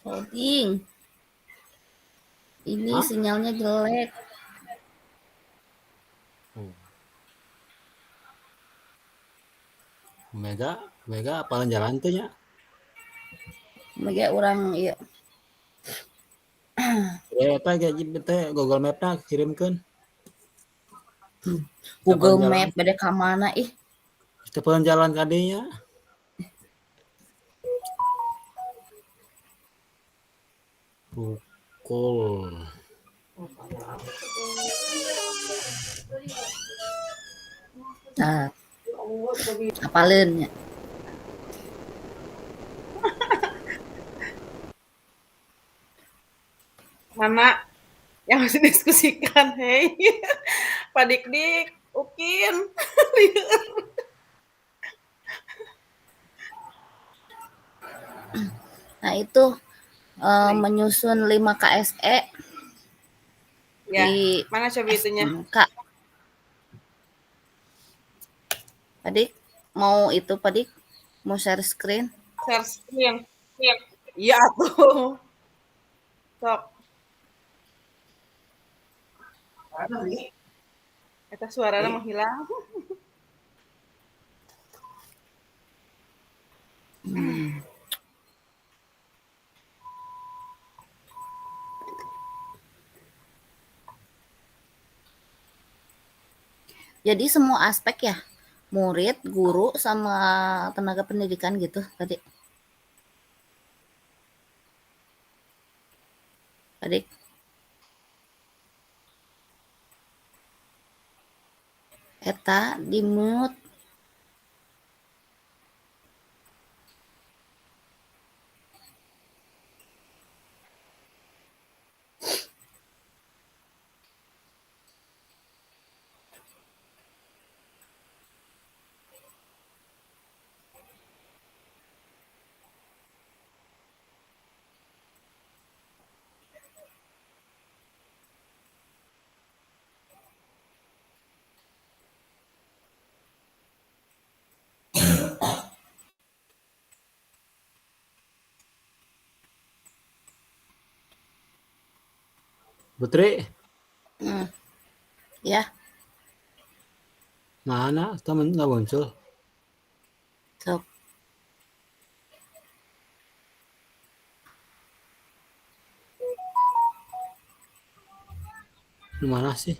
Loading. Ini Hah? sinyalnya jelek. Oh. Mega, Mega apalan jalan tuh nya? Mega orang iya Ya eta gaji teh Google Map-na kirimkeun. Google Apalan Map jalan. beda ka mana ih. Apalan jalan ka dinya. Pukul. Nah, apaleun nya. Mana yang harus didiskusikan, hei. Pak Dik-Dik, Ukin. Nah, itu menyusun 5 KSE Ya, di mana coba itunya? SMK. Padik, mau itu Padik? Mau share screen? Share screen. Iya tuh. Sok. Eta suarana menghilang. Jadi semua aspek ya, murid, guru, sama tenaga pendidikan gitu tadi. Padik. Eta di mute. Putri, Ya, mana? Temen nggak muncul. sok. Di mana sih?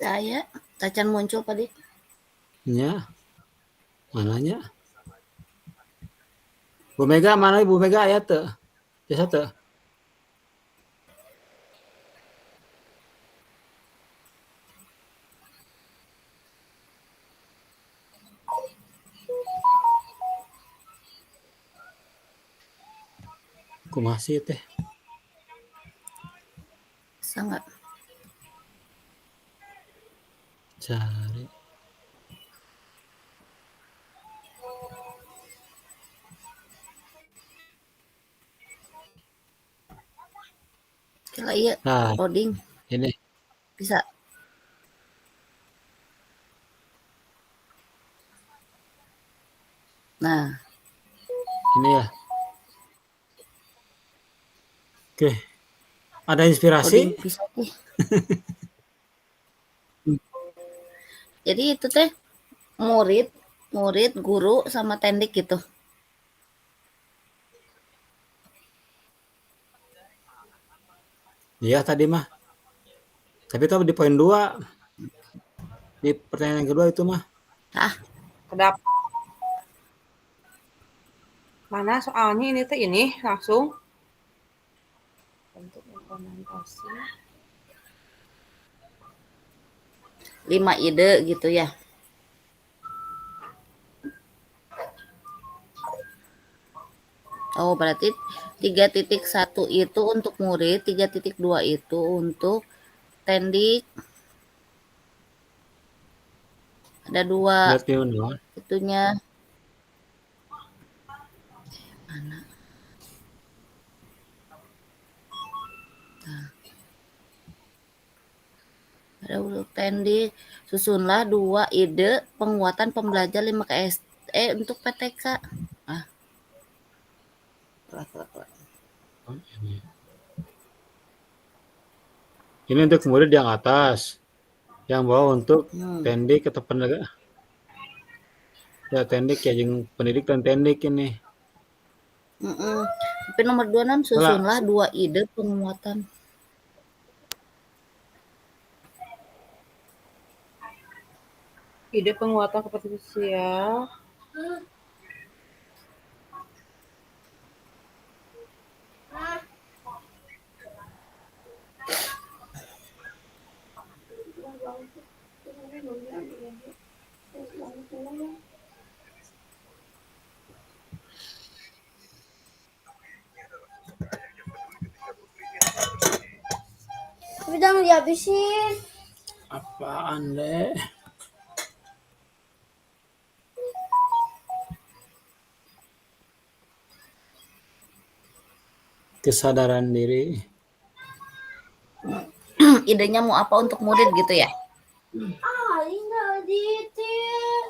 Saya tacan muncul Padik. Nya, mananya? Bu Mega mana Bu Mega aya teu? Biasa teu? Kumaha sih teh? Sangat. Cari. Kira iya Nah, loading ini. bisa. Nah, Ini ya. Oke. Ada loading inspirasi? bisa nih. Jadi itu teh murid, murid, guru sama tendik gitu. Iya tadi mah. Tapi itu di poin 2. Di pertanyaan kedua itu mah. Ah, Kedap. Mana soalnya ini tuh ini langsung. Bentuk implementasi. 5 ide gitu ya. Oh, berarti 3.1 itu untuk murid, 3.2 itu untuk tendik. Ada 2 Berarti naon? itunya. Ada untuk Tendik, susunlah 2 ide penguatan pembelajar 5 KSE untuk PTK. Ah. Ini untuk murid yang atas. Yang bawah untuk tendik atau penegak. Ya tendik ya jeung pendidik dan tendik ini. Tapi nomor 26 susunlah 2 ide penguatan. Ide penguatan kompetisi sosial. Tapi jangan dihabisin. Apaan deh? Kesadaran diri. Idenya mau apa untuk murid gitu ya? Indah ditit.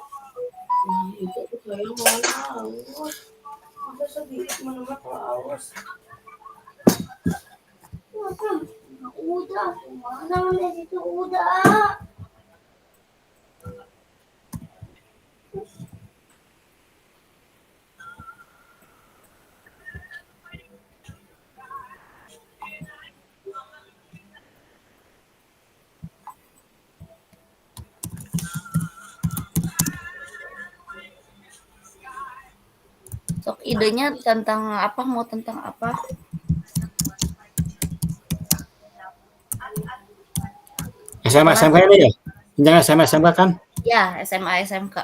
Itu saya mau haus. Masa sedikit menurut haus. Udah, mana dari situ udah. Sok idenya tentang apa? Mau tentang apa? SMA SMK ini ya? Jangan SMA SMK kan? Ya, SMA SMK.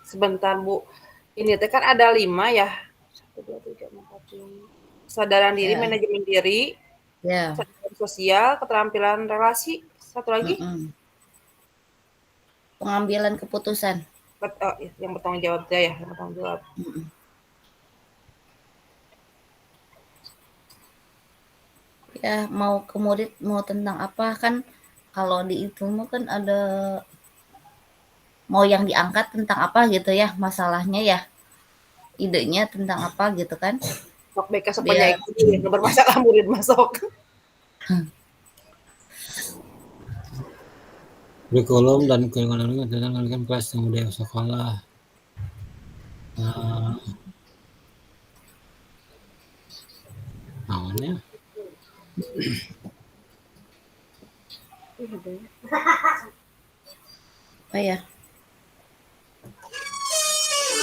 Sebentar Bu, ini teh kan ada 5 ya. 1, 2, 3, 4, 5. Kesadaran diri, manajemen diri, kesadaran sosial, keterampilan relasi. Satu lagi? Pengambilan keputusan. Yang bertanggung jawab ya, yang bertanggung jawab. Ya, mau ke murid mau tentang apa kan? Kalau di itu kan ada mau yang diangkat tentang apa gitu ya masalahnya ya. Idenya tentang apa gitu kan? Sok beka sepanjang itu bermasalah murid masuk. Kurikulum dan kurikulum tentang kelas yang budaya sekolah. Namanya apa ya?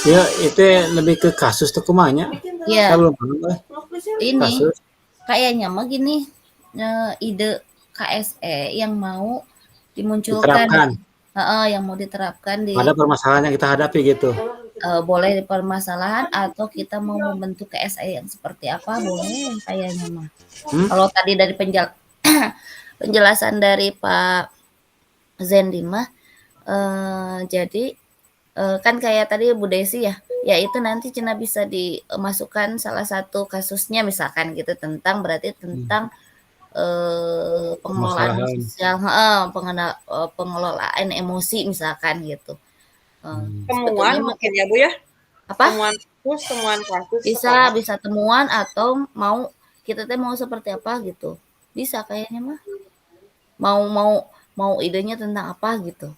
Ya, itu lebih ke kasus tuh kumanya. Ya. Saya belum paham Ini kasus. kayaknya mah gini, ide KSE yang mau dimunculkan. Yang mau diterapkan di ada permasalahan yang kita hadapi gitu. Boleh permasalahan atau kita mau membentuk KSE yang seperti apa boleh kayaknya mah. Kalau tadi dari penjelasan dari Pak Zendi mah jadi kan kayak tadi Bu Desi ya itu nanti Cina bisa dimasukkan salah satu kasusnya misalkan gitu tentang berarti tentang pengelolaan sosial, pengelolaan emosi misalkan gitu. Temuan mungkin ya Bu ya? Apa? Temuan kasus. Bisa temuan atau mau kita teh mau seperti apa gitu. Bisa kayaknya mah. Mau idenya tentang apa gitu.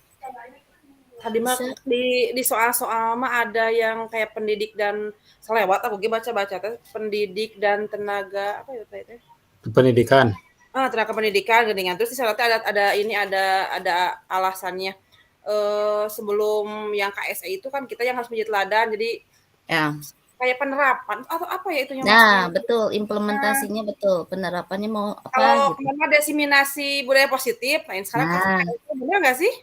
Tadi mah di soal-soal mah ada yang kayak pendidik dan selewat aku baca-baca teh pendidik dan tenaga apa ya teh? Pendidikan. Tenaga pendidikan geningan terus di sana ada alasannya. Sebelum yang KSE itu kan kita yang harus menjadi teladan jadi kayak penerapan atau apa ya itu yang betul implementasinya betul penerapannya mau apa kalau gitu. Kemana diseminasi budaya positif sekarang benar nggak sih?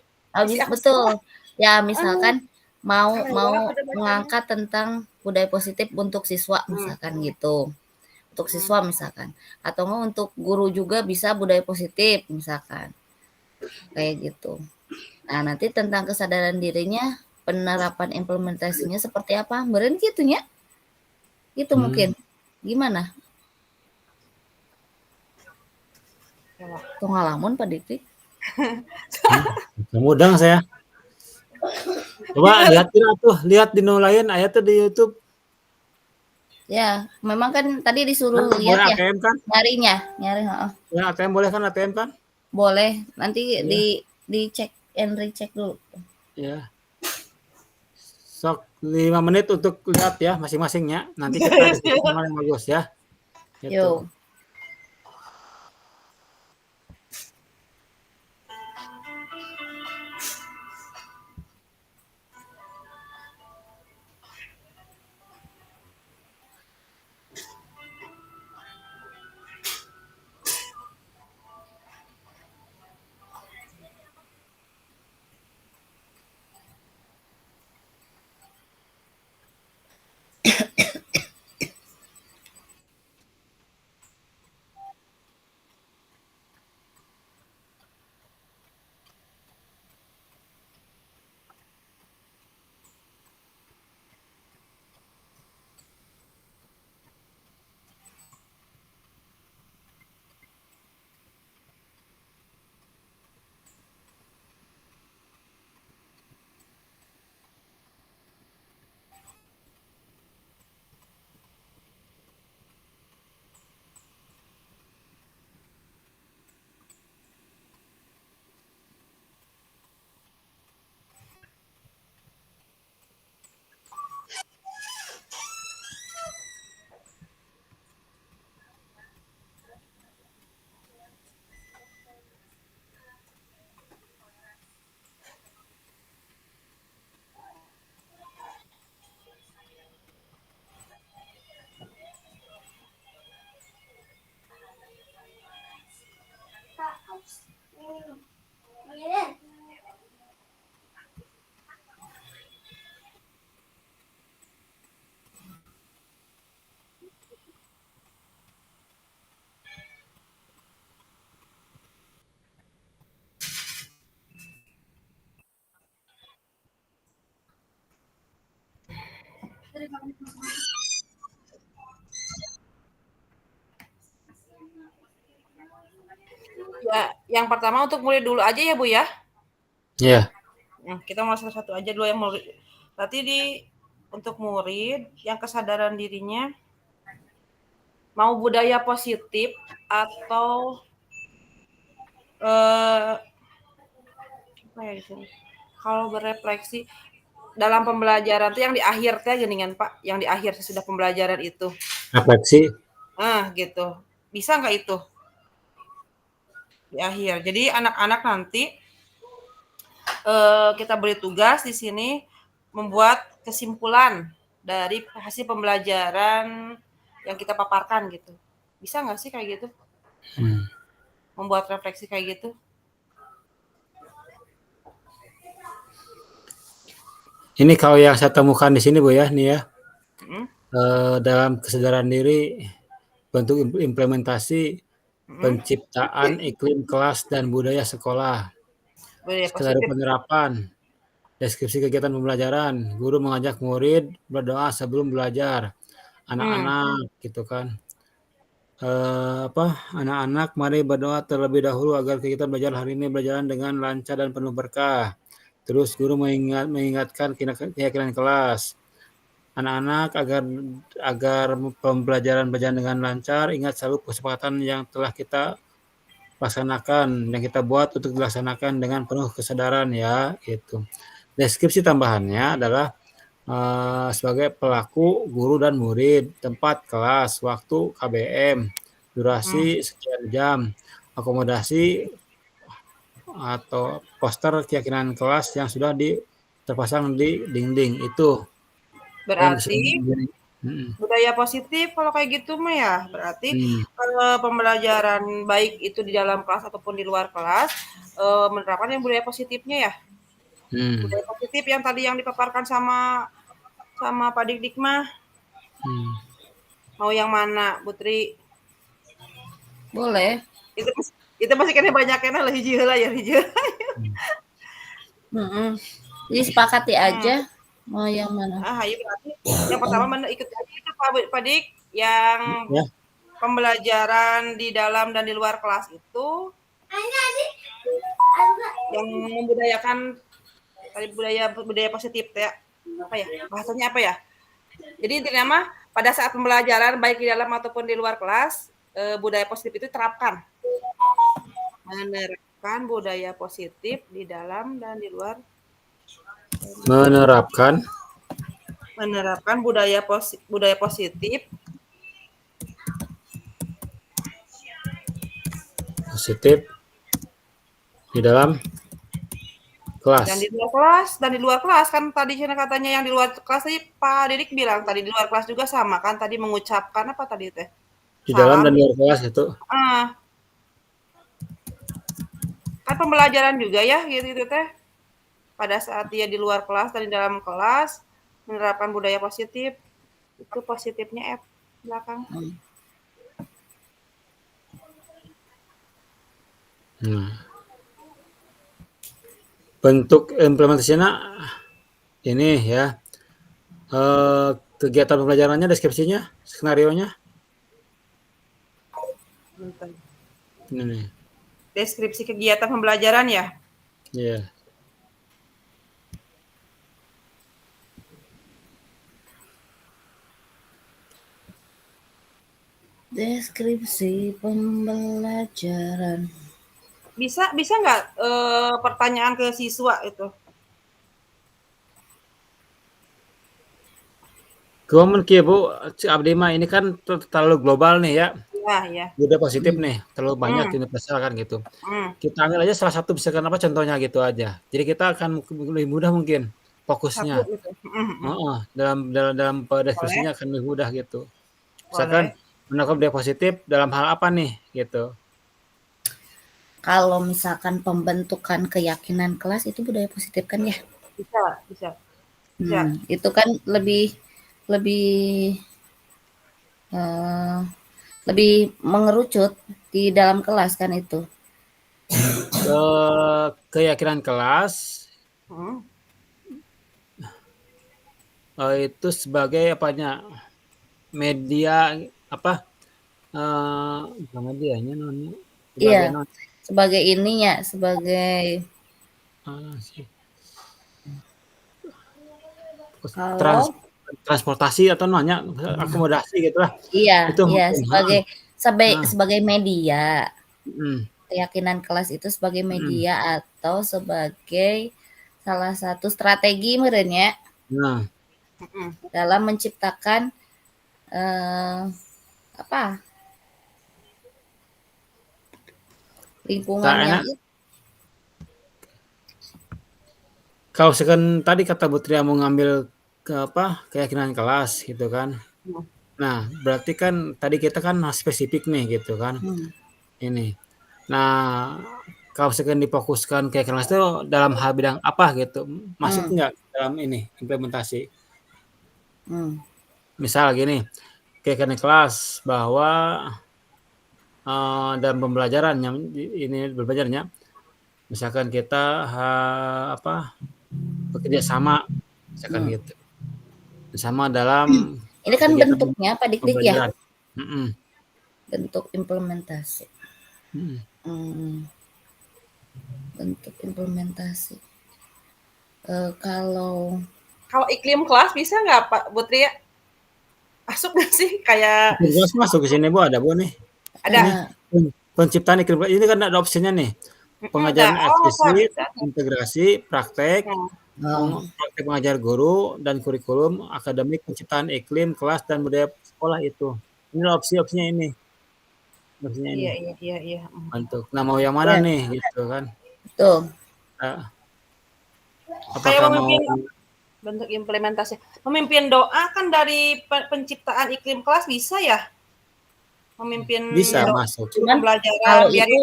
Betul ya misalkan mau mengangkat tentang budaya positif untuk siswa misalkan gitu untuk siswa misalkan atau mau untuk guru juga bisa budaya positif misalkan kayak gitu. Nah nanti tentang kesadaran dirinya penerapan implementasinya seperti apa. Meureun kitu nya. Gitu mungkin. Gimana? Tong ngalamun Pak Dikdik. Mudang saya. Coba lihat di lain aya tuh di YouTube. Ya, memang kan tadi disuruh Kan lihat boleh ya. ATM kan? Nyari, heeh. Ya ATM boleh kan ATM kan? Boleh. Nanti Iya. dicek and recheck dulu. Ya. Sok 5 menit untuk lihat ya masing-masingnya. Nanti kita diskusi mana yang bagus ya. Gitu. Yo. Ya, yang pertama untuk murid dulu aja ya Bu ya. Iya. Kita mulai satu-satu aja dulu yang murid. Berarti untuk murid yang kesadaran dirinya mau budaya positif atau apa ya di sini? Kalau berefleksi dalam pembelajaran itu yang di akhir teh geuningan Pak, yang di akhir sesudah pembelajaran itu. Refleksi. Gitu. Bisa nggak itu? Di akhir. Jadi anak-anak nanti kita beri tugas di sini membuat kesimpulan dari hasil pembelajaran yang kita paparkan gitu. Bisa nggak sih kayak gitu? Membuat refleksi kayak gitu? Ini kalau yang saya temukan di sini Bu ya, nih ya. Dalam kesadaran diri bentuk implementasi penciptaan iklim kelas dan budaya sekolah. Skenario penerapan, deskripsi kegiatan pembelajaran, guru mengajak murid berdoa sebelum belajar, anak-anak gitu kan. Anak-anak mari berdoa terlebih dahulu agar kegiatan belajar hari ini berjalan dengan lancar dan penuh berkah. Terus guru mengingatkan keyakinan kelas. Anak-anak agar pembelajaran berjalan dengan lancar, ingat selalu kesepakatan yang telah kita laksanakan, yang kita buat untuk dilaksanakan dengan penuh kesadaran ya, gitu. Deskripsi tambahannya adalah sebagai pelaku, guru dan murid, tempat kelas, waktu KBM, durasi sekian jam, akomodasi atau poster keyakinan kelas yang sudah terpasang di dinding itu. Berarti budaya positif kalau kayak gitu mah ya, berarti pembelajaran baik itu di dalam kelas ataupun di luar kelas menerapkan yang budaya positifnya ya. Budaya positif yang tadi yang dipaparkan sama Pak Dik mah. Mau yang mana, Putri? Boleh. Itu masih kena banyak kena lah hiji heula ya hiji. Disepakati aja mau yang mana. Hayu berarti yang pertama ikut aja itu Pak Dik, yang Ya. pembelajaran di dalam dan di luar kelas itu yang membudayakan tadi budaya positif ya. Apa ya? Bahasanya apa ya? Jadi intinya mah pada saat pembelajaran baik di dalam ataupun di luar kelas, budaya positif itu terapkan. Menerapkan budaya positif di dalam dan di luar. Menerapkan Budaya positif di dalam kelas. dan di luar kelas kan tadi katanya yang di luar kelas tadi Pak Didik bilang tadi di luar kelas juga sama kan tadi mengucapkan apa tadi teh? Di dalam dan di luar kelas itu. Kan pembelajaran juga ya gitu teh. Pada saat dia di luar kelas dan di dalam kelas menerapkan budaya positif. Itu positifnya F belakang. Bentuk implementasinya ini ya. Kegiatan pembelajarannya, deskripsinya, skenarionya. Bentar. Ini nih. Deskripsi kegiatan pembelajaran ya? Iya. Deskripsi pembelajaran. Bisa nggak pertanyaan ke siswa itu? Mungkin Bu, abdi mah ini kan terlalu global nih ya. Iya. Budaya positif nih, terlalu banyak universal kan gitu. Kita ambil aja salah satu misalkan apa contohnya gitu aja. Jadi kita akan lebih mudah mungkin fokusnya. Gitu. Dalam deskripsinya akan lebih mudah gitu. Misalkan menerapkan budaya positif dalam hal apa nih gitu. Kalau misalkan pembentukan keyakinan kelas itu budaya positif kan ya? Bisa. Itu kan lebih mengerucut di dalam kelas kan itu. Keyakinan kelas itu sebagai apanya media apa bukan medianya non iya sebagai ininya sebagai transportasi atau nanya akomodasi gitulah. Iya sebagai media. Keyakinan kelas itu sebagai media atau sebagai salah satu strategi merenya dalam menciptakan lingkungan yang kalau sekarang tadi kata Bu Tria mau ngambil keyakinan kelas gitu kan. Nah, berarti kan tadi kita kan spesifik nih gitu kan. Ini. Nah, kalau sekarang difokuskan keyakinan kelas itu dalam hal bidang apa gitu. Masuk nggak dalam ini implementasi? Misal gini, keyakinan kelas bahwa dalam pembelajarannya ini belajarnya misalkan kita bekerja sama misalkan gitu. Bersama dalam ini kan bentuknya Pak Dik ya. Bentuk implementasi. Bentuk implementasi. Kalau iklim kelas bisa nggak Pak Putri ya? Masuk nggak sih kayak? Kelas masuk ke sini Bu, ada Bu nih. Ada. Penciptaan iklim kelas ini kan ada opsinya nih. Pengajaran eksplisit, integrasi, praktek, praktek pengajar guru dan kurikulum akademik penciptaan iklim kelas dan budaya sekolah itu. Ini opsi-opsinya ini. Opsinya ini. Iya. Untuk nah mau yang mana nih gitu kan? Betul. Apakah mau bentuk implementasi? Memimpin doa kan dari penciptaan iklim kelas bisa ya? Memimpin bisa masuk. Cuman kalau itu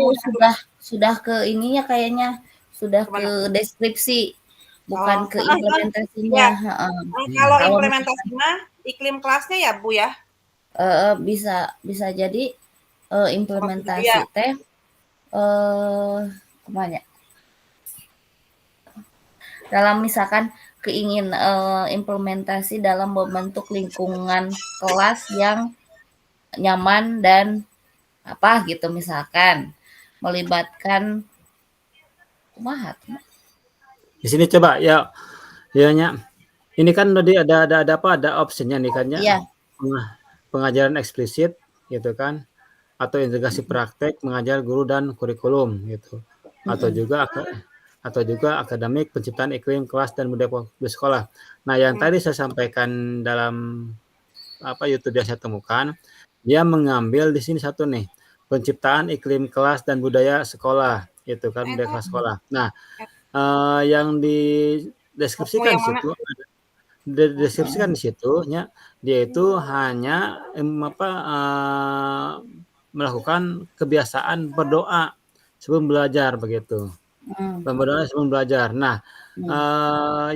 sudah ke ininya kayaknya sudah ke deskripsi bukan ke implementasinya. Kalau implementasinya iklim kelasnya ya Bu ya? Bisa jadi implementasi teh kemana? dalam misalkan implementasi dalam membentuk lingkungan kelas yang nyaman dan apa gitu, misalkan melibatkan kumaha tuh? Di sini coba ya nya. Ini kan tadi ada apa, ada option-nya nih kan ya, Iya, pengajaran eksplisit gitu kan, atau integrasi praktek mengajar guru dan kurikulum gitu. Atau mhm, juga akademik, penciptaan iklim kelas dan budaya sekolah. Nah, yang tadi saya sampaikan dalam YouTube yang saya temukan, dia mengambil di sini satu nih, penciptaan iklim kelas dan budaya sekolah, gitu kan, budaya kelas sekolah. Nah, yang mau dideskripsikan yang di mana? situ mhm, deskripsikan di situ nya, dia itu hanya melakukan kebiasaan berdoa sebelum belajar begitu. mmm, Berdoa sebelum belajar. Nah, mmm,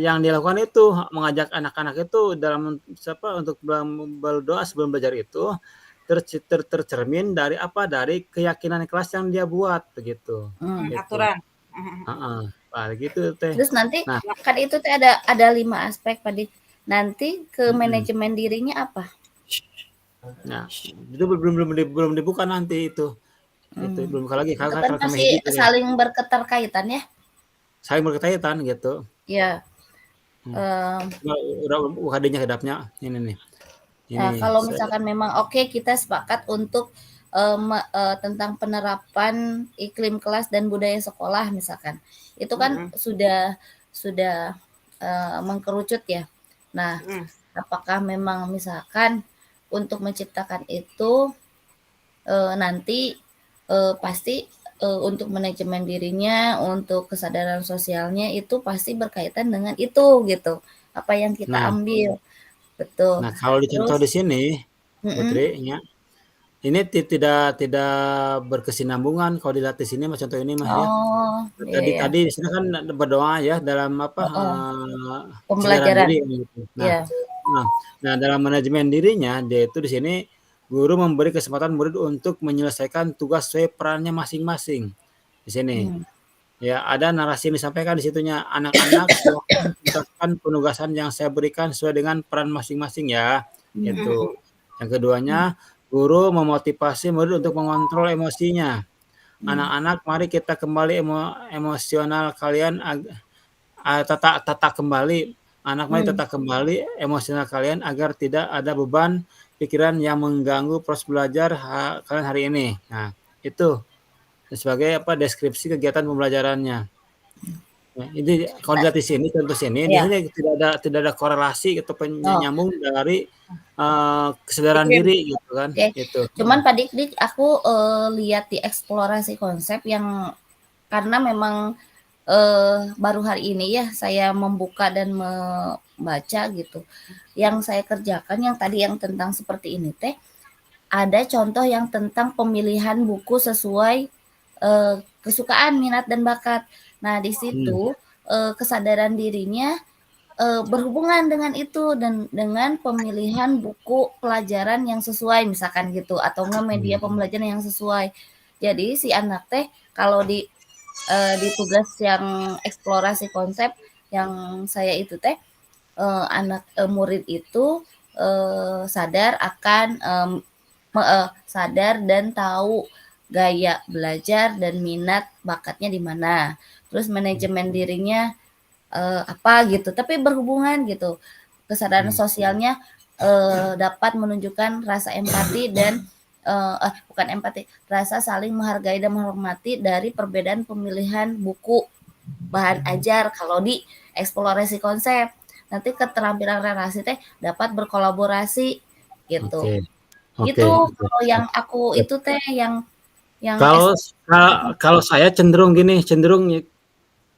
yang dilakukan itu mengajak anak-anak itu untuk berdoa sebelum belajar itu tercermin dari apa, dari keyakinan kelas yang dia buat begitu, gitu. Aturan. Heeh. Nah, gitu teh. terus nanti Nah, kan itu teh ada 5 aspek tadi, nanti ke mhm. manajemen dirinya apa? Nah, itu belum dibuka nanti itu. Itu Mmm, belum buka lagi itu karena kan kami masih hiji tadi. saling berketerkaitan ya? Saling berkaitan gitu. Iya, Hmm. mmm, Nah, udah UKD-nya kedapnya ini nih. Ini nah kalau saya, misalkan memang oke kita sepakat untuk, tentang penerapan iklim kelas dan budaya sekolah misalkan, itu kan Mhm, sudah, mengkerucut ya. Nah, mhm, apakah memang misalkan untuk menciptakan itu, nanti, pasti, untuk manajemen dirinya, untuk kesadaran sosialnya itu pasti berkaitan dengan itu gitu, apa yang kita nah ambil, betul. nah kalau Terus dicontoh di sini, mhm, Putri, ya, ini tidak tidak berkesinambungan kalau dilihat di sini Mas, contoh ini Mas, ya. oh, iya Tadi iya, tadi di sini kan berdoa ya dalam apa, heeh, kesadaran pembelajaran, diri gitu. Nah, iya, nah nah dalam manajemen dirinya, dia itu di sini guru memberi kesempatan murid untuk menyelesaikan tugas sesuai perannya masing-masing, di sini. mmm, Ya, ada narasi yang disampaikan di situnya, "Anak-anak silakan tuntaskan penugasan yang saya berikan sesuai dengan peran masing-masing ya." mmm, Itu. Yang keduanya, mmm, guru memotivasi murid untuk mengontrol emosinya. mmm, "Anak-anak, mari kita kembali emosional kalian tata kembali, anak mari mmm, tata kembali emosional kalian agar tidak ada beban pikiran yang mengganggu proses belajar kalian hari ini." Nah, itu sebagai apa, deskripsi kegiatan pembelajarannya. Nah, ini kalau nah dilihat di sini, contoh sini, di iya, sini tidak ada korelasi atau oh, nyambung dari, kesadaran iklim. diri gitu kan, oke. itu. Cuman Pak Dik aku, lihat di eksplorasi konsep yang karena memang, baru hari ini ya saya membuka dan membaca gitu. Yang saya kerjakan yang tadi yang tentang seperti ini teh, ada contoh yang tentang pemilihan buku sesuai, kesukaan, minat, dan bakat. Nah di Hmm, situ, kesadaran dirinya, berhubungan dengan itu dan dengan pemilihan buku pelajaran yang sesuai misalkan gitu atau enggak media hmm, pembelajaran yang sesuai. Jadi si anak teh kalau di tugas yang eksplorasi konsep yang saya itu teh, murid itu, sadar akan, sadar dan tahu gaya belajar dan minat bakatnya di mana. Terus manajemen dirinya, apa gitu, tapi berhubungan gitu. Kesadaran hmm, sosialnya, dapat menunjukkan rasa empati dan, bukan empati, rasa saling menghargai dan menghormati dari perbedaan pemilihan buku, bahan ajar kalau di eksplorasi konsep. Nanti keterampilan relasi teh dapat berkolaborasi gitu. oke, oke, Gitu oke, kalau yang aku sip. itu teh yang Kalau mhm, kalau saya cenderung gini,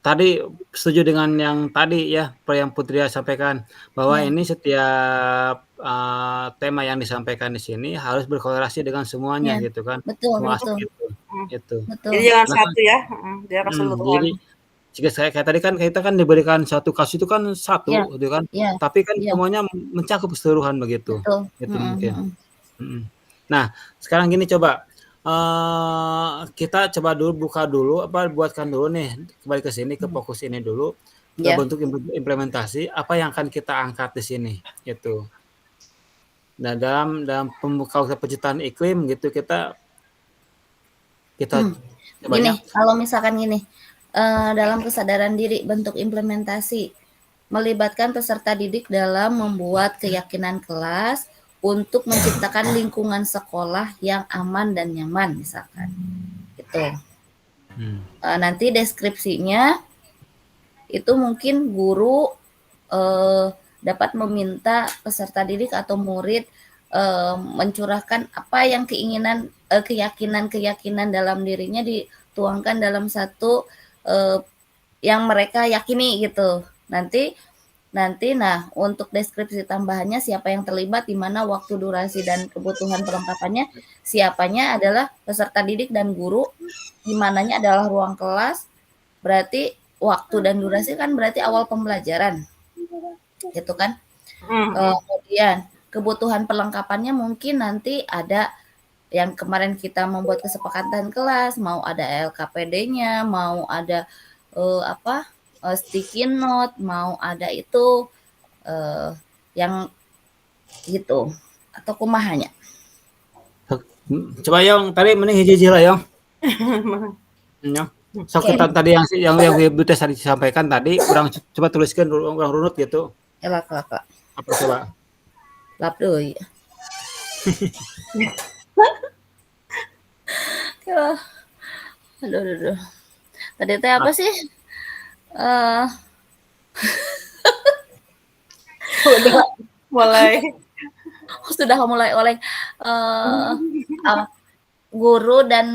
tadi setuju dengan yang tadi ya, apa yang Putri sampaikan, bahwa iya, ini setiap, tema yang disampaikan di sini harus berkorelasi dengan semuanya iya, gitu kan, betul semua betul aspek itu. betul, Jadi jangan Karena kan satu ya, dia keseluruhan. jadi jika saya kayak tadi kan kita kan diberikan satu kasus itu kan iya satu gitu kan, iya tapi kan iya, semuanya mencakup keseluruhan begitu, betul, itu mhm mungkin. mhm, Mhm. Nah, sekarang gini coba, kita coba dulu buka dulu apa, buatkan dulu nih, kembali ke sini, ke mhm, fokus ini dulu, Ya. bentuk implementasi apa yang akan kita angkat di sini gitu. Nah, dalam kalau penciptaan iklim gitu kita Gini, banyak kalau misalkan gini, dalam kesadaran diri bentuk implementasi melibatkan peserta didik dalam membuat keyakinan kelas untuk menciptakan lingkungan sekolah yang aman dan nyaman misalkan. Gitu. Nanti deskripsinya itu mungkin guru dapat meminta peserta didik atau murid mencurahkan apa yang keyakinan dalam dirinya dituangkan dalam satu yang mereka yakini gitu. Nanti nah untuk deskripsi tambahannya siapa yang terlibat, di mana waktu, durasi dan kebutuhan perlengkapannya, siapanya adalah peserta didik dan guru, di mananya adalah ruang kelas. Berarti waktu dan durasi kan berarti awal pembelajaran. Gitu kan? Kemudian kebutuhan perlengkapannya mungkin nanti ada yang kemarin kita membuat kesepakatan kelas, mau ada LKPD-nya, mau ada sticky note, mau ada itu yang gitu atau kumahanya. Coba Yong, tadi mending hiji-hiji lah Yong. So kita tadi yang Ibu Tes tadi sampaikan tadi, kurang coba tuliskan dulu, kurang runut gitu. Lap. Apa coba? Lap deui. Aduh. Tadi teh apa sih? Sudah mulai oleh guru dan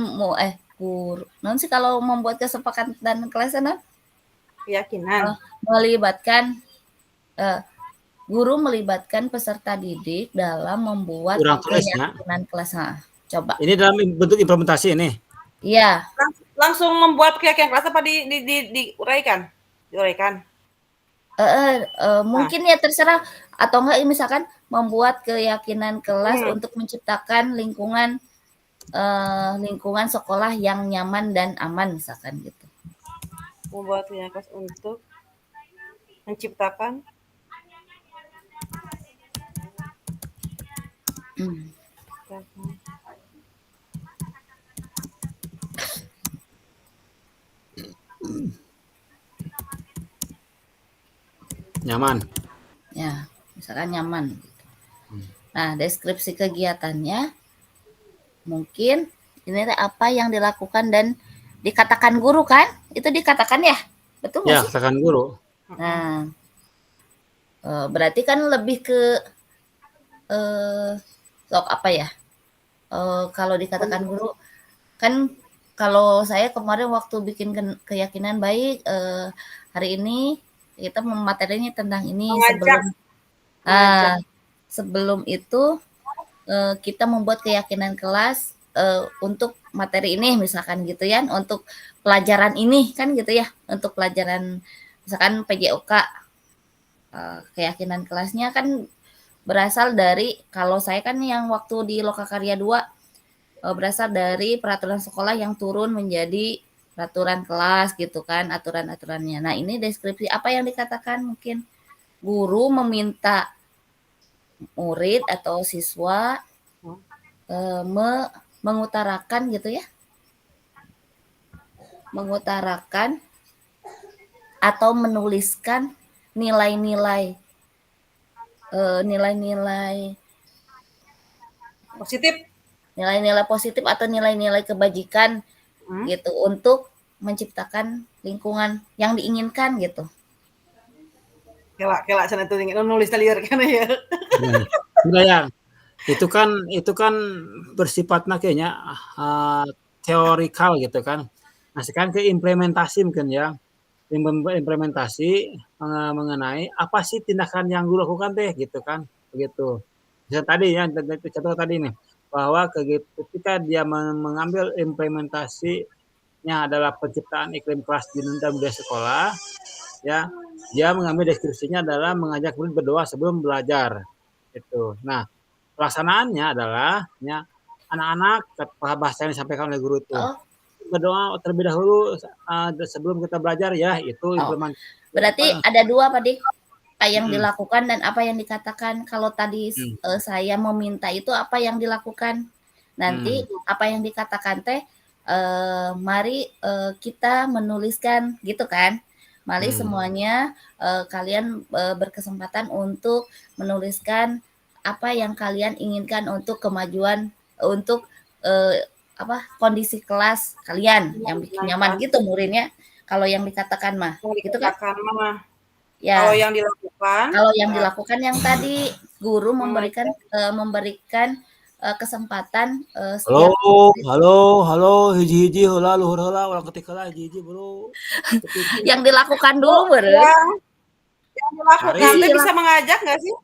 guru. Non sih kalau membuat kesepakatan kelas keyakinan melibatkan guru melibatkan peserta didik dalam membuat keyakinan kelas. Nah, coba. Ini dalam bentuk implementasi ini. Iya. Langsung membuat keyakinan kelas apa diuraikan? Diuraikan. Mungkin ya terserah, atau enggak misalkan membuat keyakinan kelas untuk menciptakan lingkungan sekolah yang nyaman dan aman misalkan gitu. Membuat keyakinan kelas untuk menciptakan nyaman. Ya, misalkan nyaman. Nah, deskripsi kegiatannya mungkin ini apa yang dilakukan dan dikatakan guru kan? Itu dikatakan ya? Betul nggak sih? Ya, katakan guru. Nah, berarti kan lebih ke apa ya? Kalau dikatakan guru kan, kalau saya kemarin waktu bikin keyakinan baik, hari ini kita materinya tentang ini. Sebelum itu kita membuat keyakinan kelas untuk materi ini misalkan gitu ya, untuk pelajaran ini kan gitu ya, untuk pelajaran misalkan PJOK, keyakinan kelasnya kan berasal dari, kalau saya kan yang waktu di Lokakarya 2 berasal dari peraturan sekolah yang turun menjadi peraturan kelas gitu kan, aturan-aturannya. Nah, ini deskripsi apa yang dikatakan, mungkin guru meminta murid atau siswa mengutarakan gitu ya, mengutarakan atau menuliskan nilai-nilai positif atau nilai-nilai kebajikan gitu, untuk menciptakan lingkungan yang diinginkan gitu. Kela sana tuh nulis liar kan ya. Enggak ya. Itu kan bersifatnya kayaknya teorikal gitu kan. Nah, sekarang ke implementasi mungkin ya. Implementasi mengenai apa sih tindakan yang guru lakukan deh gitu kan, begitu. Misalnya tadi ya, contoh tadi nih, bahwa ketika dia mengambil implementasinya adalah penciptaan iklim kelas di dalam budaya sekolah, ya, dia mengambil deskripsinya adalah mengajak murid berdoa sebelum belajar, gitu. Nah, pelaksanaannya adalah ya, anak-anak bahasa yang disampaikan oleh guru itu. berdoa terlebih dahulu sebelum kita belajar ya, itu implementasi. Berarti ada 2 Pak Dik, apa yang Mm-mm. dilakukan dan apa yang dikatakan. Kalau tadi saya meminta itu apa yang dilakukan. Nanti apa yang dikatakan teh mari kita menuliskan gitu kan. Mari semuanya kalian berkesempatan untuk menuliskan apa yang kalian inginkan untuk kemajuan untuk kondisi kelas kalian yang bikin nyaman gitu muridnya. Kalau yang dikatakan mah, gitu kan? Ya. Kalau yang dilakukan. Kalau yang dilakukan yang tadi guru memberikan kesempatan setiap. Halo, hiji-hiji heula luhur heula ulah ketik heula hiji-hiji bro. Yang dilakukan dulu beureus. Yang dilakukan teh bisa mengajak nggak sih?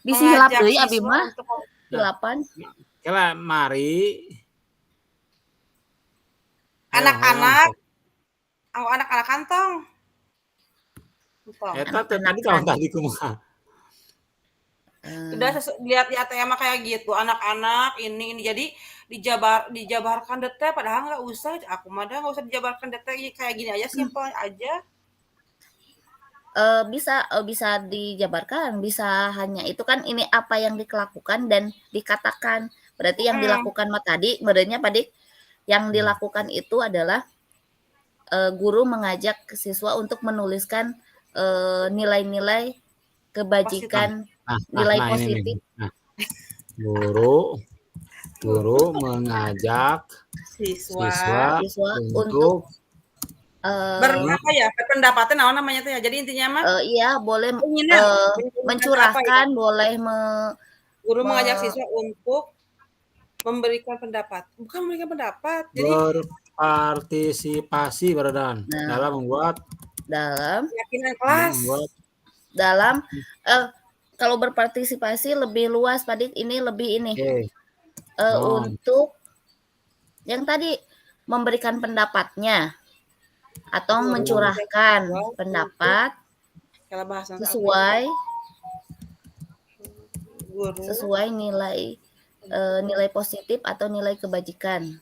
Bisa hilap deui abi mah. Hilapan. Kela mari anak-anak anak-anak kantong. Eta tadi kalau tadi kumaha. Udah lihat di ATM kayak gitu, anak-anak ini jadi dijabarkan detail padahal nggak usah. Aku mah nggak usah dijabarkan detail kayak gini aja, simpel aja. Bisa dijabarkan, bisa hanya itu kan ini apa yang dilakukan dan dikatakan. Berarti yang dilakukan mah tadi, menurutnya Pak Dik, yang dilakukan itu adalah guru mengajak siswa untuk menuliskan nilai-nilai kebajikan, nilai positif. Guru mengajak siswa untuk berpendapatan namanya tuh ya. Jadi intinya mah iya boleh mencurahkan, boleh guru mengajak siswa untuk memberikan pendapat. Bukan memberikan pendapat. Jadi berpartisipasi Baradan dalam membuat keyakinan kelas. Dalam kalau berpartisipasi lebih luas Pak Dik, ini lebih ini. Untuk yang tadi memberikan pendapatnya atau mencurahkan pendapat sesuai nilai positif atau nilai kebajikan.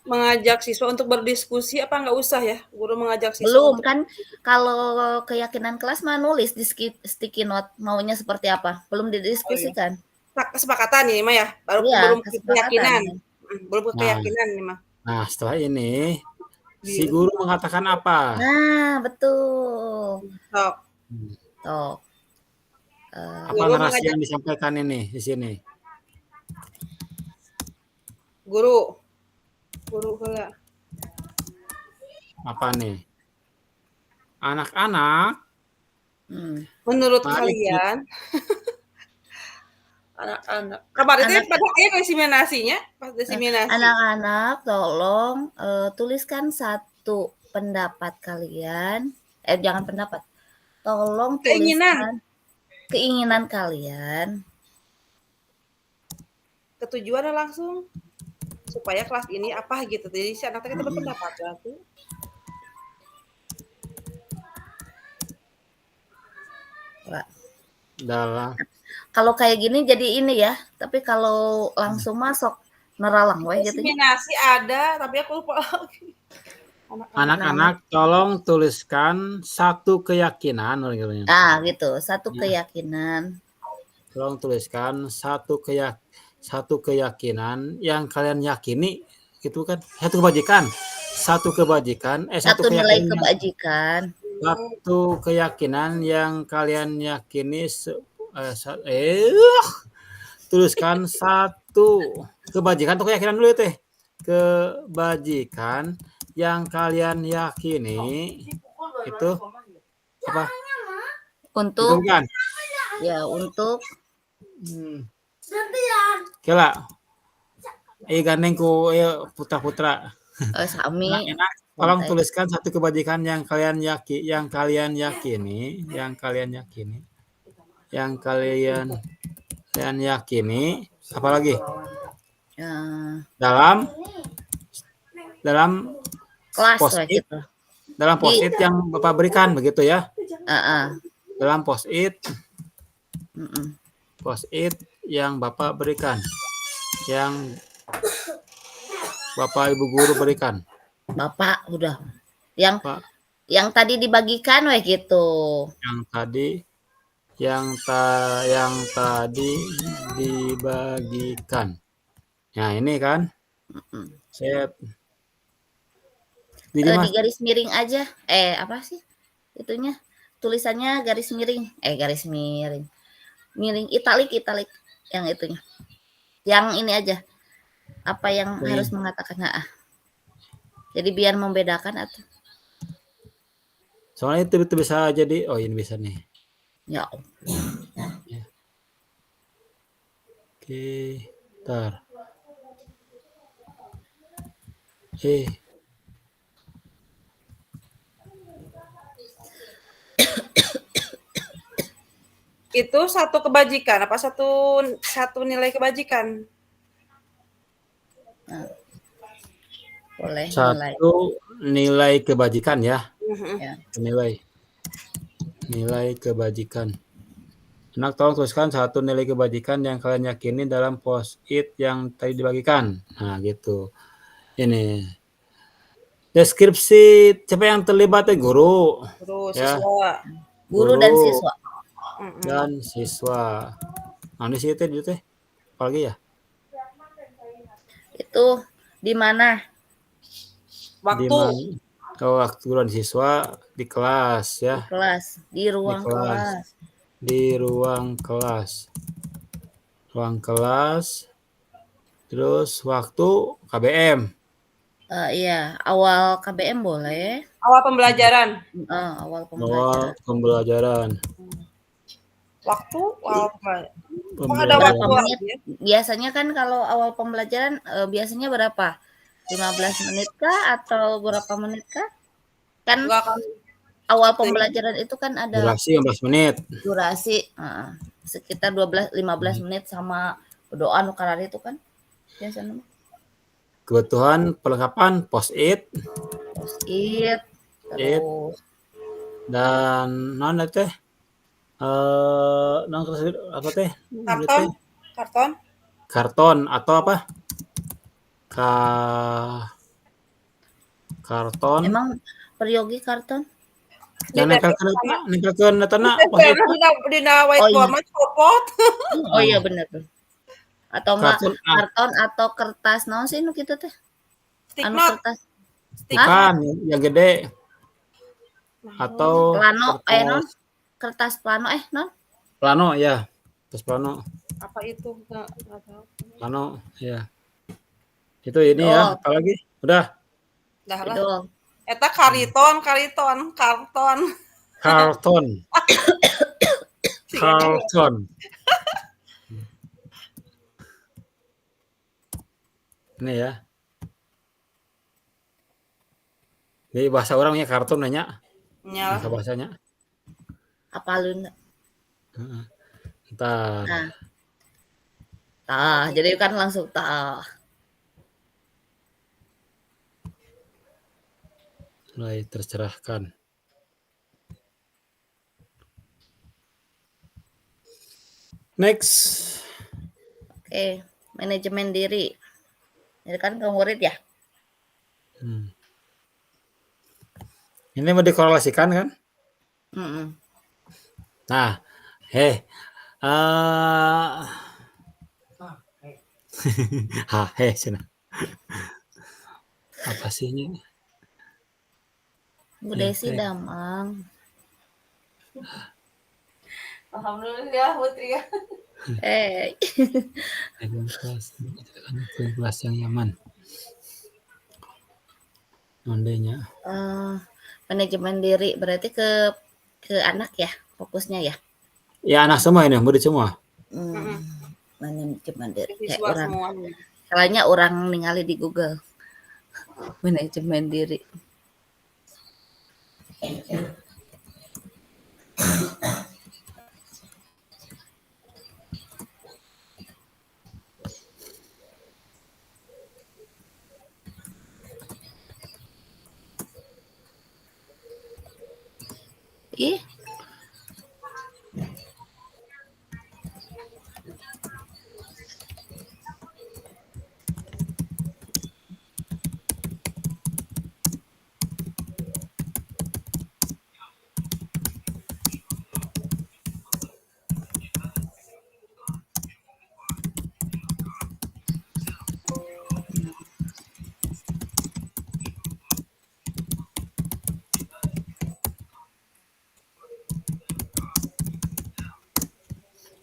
Mengajak siswa untuk berdiskusi apa nggak usah ya? Guru mengajak siswa. Belum kan, kalau keyakinan kelas mah nulis di sticky note maunya seperti apa, belum didiskusikan. Kesepakatan ini mah ya, belum keyakinan. Belum keyakinan ini mah. Nah, setelah ini si guru mengatakan apa? Nah, betul. Tok. Apa narasi yang disampaikan ini di sini? Guru pula. Apa nih? Anak-anak. Menurut kalian, anak-anak. Kemarin itu pada desiminasinya, pas desiminasi. Anak-anak, tolong tuliskan satu pendapat kalian. Jangan pendapat. Tolong tuliskan keinginan kalian. Ketujuannya langsung supaya kelas ini apa gitu. Jadi si anak kita berpendapat berarti. Kalau kayak gini jadi ini ya, tapi kalau langsung masuk neralang we gitu. Desiminasi ada, tapi aku lupa lagi. Anak-anak tolong tuliskan satu keyakinan. Gitu, satu keyakinan. Tolong tuliskan satu keyakinan yang kalian yakini, gitu kan? Satu kebajikan, satu nilai kebajikan. Satu keyakinan yang kalian yakini. Tuliskan satu kebajikan atau keyakinan dulu teh. Kebajikan yang kalian yakini itu apa? Untuk kan? Ya, untuk kela gandeng ku putra-putra. Sami. Tolong tuliskan satu kebajikan yang kalian yakini, apalagi dalam kelas post-it, dalam post-it yang Bapak berikan begitu ya. dalam post-it yang Bapak berikan, yang Bapak Ibu guru berikan. Bapak udah. Yang Pak, yang tadi dibagikan weh gitu. yang tadi dibagikan. Nah, ini kan. Set. Di garis miring aja. Apa sih? Itunya tulisannya garis miring. Garis miring. Miring italik yang itunya. Yang ini aja. Apa yang harus mengatakan jadi biar membedakan atau soalnya itu bisa jadi ini bisa nih. ya. Oke, ntar. Itu satu kebajikan apa satu nilai kebajikan? Boleh Satu nilai kebajikan ya. Ya. Nilai kebajikan. Anak tolong tuliskan satu nilai kebajikan yang kalian yakini dalam post-it yang tadi dibagikan. Nah, gitu. Ini. Deskripsi siapa yang terlibat guru. Guru, ya. siswa. Guru dan siswa. Dan siswa. Nah, di situ teh. Apalagi ya? Itu di mana? Waktu. Waktu guru dan siswa di kelas ya. Di kelas, di ruang kelas. Di ruang kelas. Ruang kelas. Terus waktu KBM. Iya, awal KBM boleh. Awal pembelajaran. Awal pembelajaran. Waktu awal pembelajaran. Ada berapa menit? Biasanya kan kalau awal pembelajaran biasanya berapa? 15 menit kah atau berapa menit kah? Kan awal pembelajaran itu kan ada durasi 15 menit. Durasi sekitar 15 menit sama doa nukarar itu kan biasanya. Kebutuhan perlengkapan post-it. Terus dan teh apa teh? Karton atau apa? Karton. Emang peryogi karton? Yang nekelkeun datana dina whiteboard mah copot. Oh iya bener tuh. Atau enggak karton atau kertas naon sih nu kitu teh? Anu kertas. Bukan, yang gede. Atau plano non? Kertas plano non? Plano ya. Kertas plano. Apa itu? Enggak tahu. Plano ya. Itu ini ya, apalagi? Udah. Dah lah. Eta karton. Ini ya. Jadi bahasa orangnya karton nanya. Nya. Bahasanya. Apalun. Entar. Jadi kan langsung Mulai tercerahkan. Next. Oke, manajemen diri. Jadi kan ke murid ya. Ini mau dikorelasikan kan? Nah, cina. Apa sih ini? Bu Desi Damang. Alhamdulillah Putri ya. Kelas yang nyaman. Mondenya. Manajemen diri berarti ke anak ya fokusnya ya? Ya anak semua ini, murid semua. Manajemen diri. Kalanya orang ningali di Google. Manajemen diri.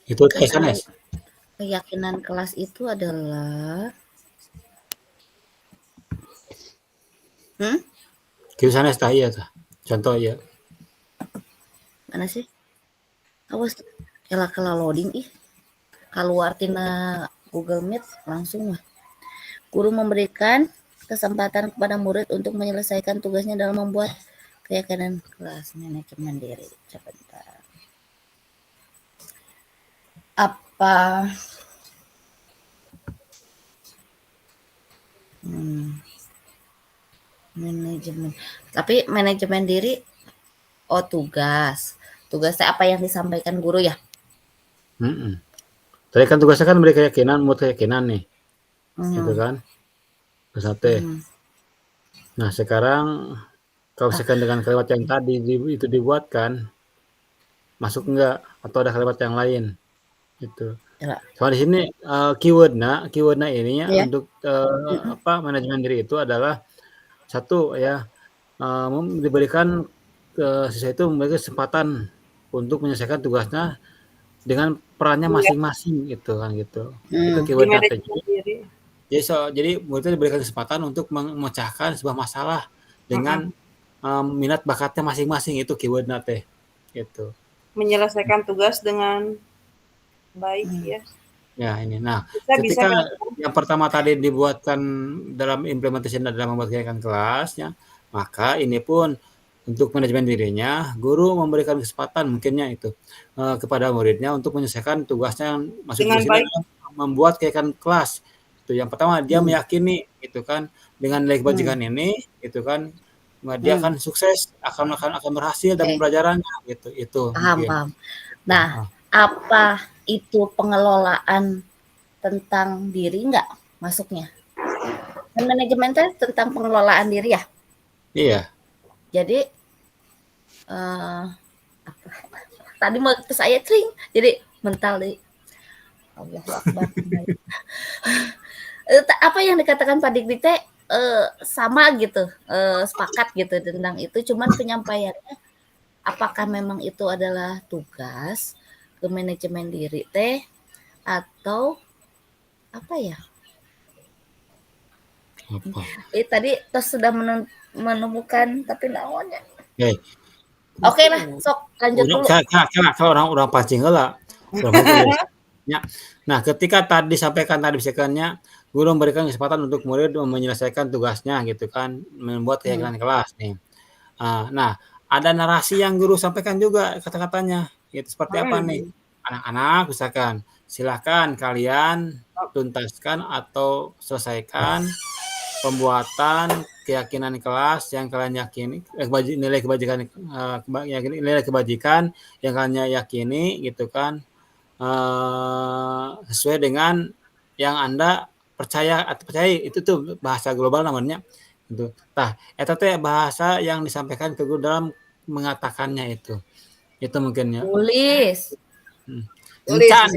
Itu Kan Sanes. keyakinan kelas itu adalah Kieu sanes tah ieu tah. Contoh ieu. mana sih? Awas kela loading ih. Keluar tina Google Meet langsung lah. Guru memberikan kesempatan kepada murid untuk menyelesaikan tugasnya dalam membuat keyakinan kelas manajemen diri. Sebentar. Apa manajemen. Tapi manajemen diri tugas. Tugasnya apa yang disampaikan guru ya? Mm-mm. Tadi kan tugasnya kan beri keyakinan, buat keyakinan nih, gitu kan? Terus teh. Nah sekarang kalau misalkan dengan kalimat yang tadi itu dibuatkan, masuk enggak? Atau ada kalimat yang lain? Gitu. Ya. Soal di sini keywordnya ininya Ya. untuk manajemen diri itu adalah satu ya diberikan ke siswa itu memberikan kesempatan untuk menyelesaikan tugasnya dengan perannya masing-masing gitu kan gitu. Itu Di keywordnya. manajemen diri. Jadi muridnya diberikan kesempatan untuk memecahkan sebuah masalah dengan minat bakatnya masing-masing, itu keywordnya teh gitu. Menyelesaikan tugas dengan baik ya. Ya ini. Nah, Bisa ketika yang pertama tadi dibuatkan dalam implementasi dalam membuat keyakinan kelasnya, maka ini pun untuk manajemen dirinya, guru memberikan kesempatan mungkinnya itu kepada muridnya untuk menyelesaikan tugasnya yang masuk dengan di baik. sini membuat keyakinan kelas. Itu yang pertama, dia meyakini itu kan dengan nilai kebajikan ini itu kan dia akan sukses, akan berhasil dalam pembelajarannya gitu. Itu mungkin. Paham. Nah, apa itu pengelolaan tentang diri enggak masuknya? Dan manajemen tentang pengelolaan diri ya? Iya. Jadi tadi mau ke saya tring, jadi mental deh. Allahu Akbar. Apa yang dikatakan Pak Dikdik teh sama gitu, sepakat gitu tentang itu, cuman penyampaiannya apakah memang itu adalah tugas ke manajemen diri teh atau apa ya? Apa? Tadi tos sudah menemukan tapi naonnya. Oke lah, sok lanjut dulu. Kalau orang pancing heula. Nah, ketika tadi disampaikan tadi misalkannya guru memberikan kesempatan untuk murid menyelesaikan tugasnya gitu kan, membuat keyakinan kelas nih. Nah, ada narasi yang guru sampaikan juga kata-katanya. Gitu seperti apa nih? Anak-anak misalkan, silakan kalian tuntaskan atau selesaikan pembuatan keyakinan kelas yang kalian yakini, nilai kebajikan yang kalian yakini gitu kan, sesuai dengan yang Anda percaya itu tuh bahasa global namanya gitu. Tah eta teh bahasa yang disampaikan ke guru dalam mengatakannya itu mungkin ya. Tulis. Encan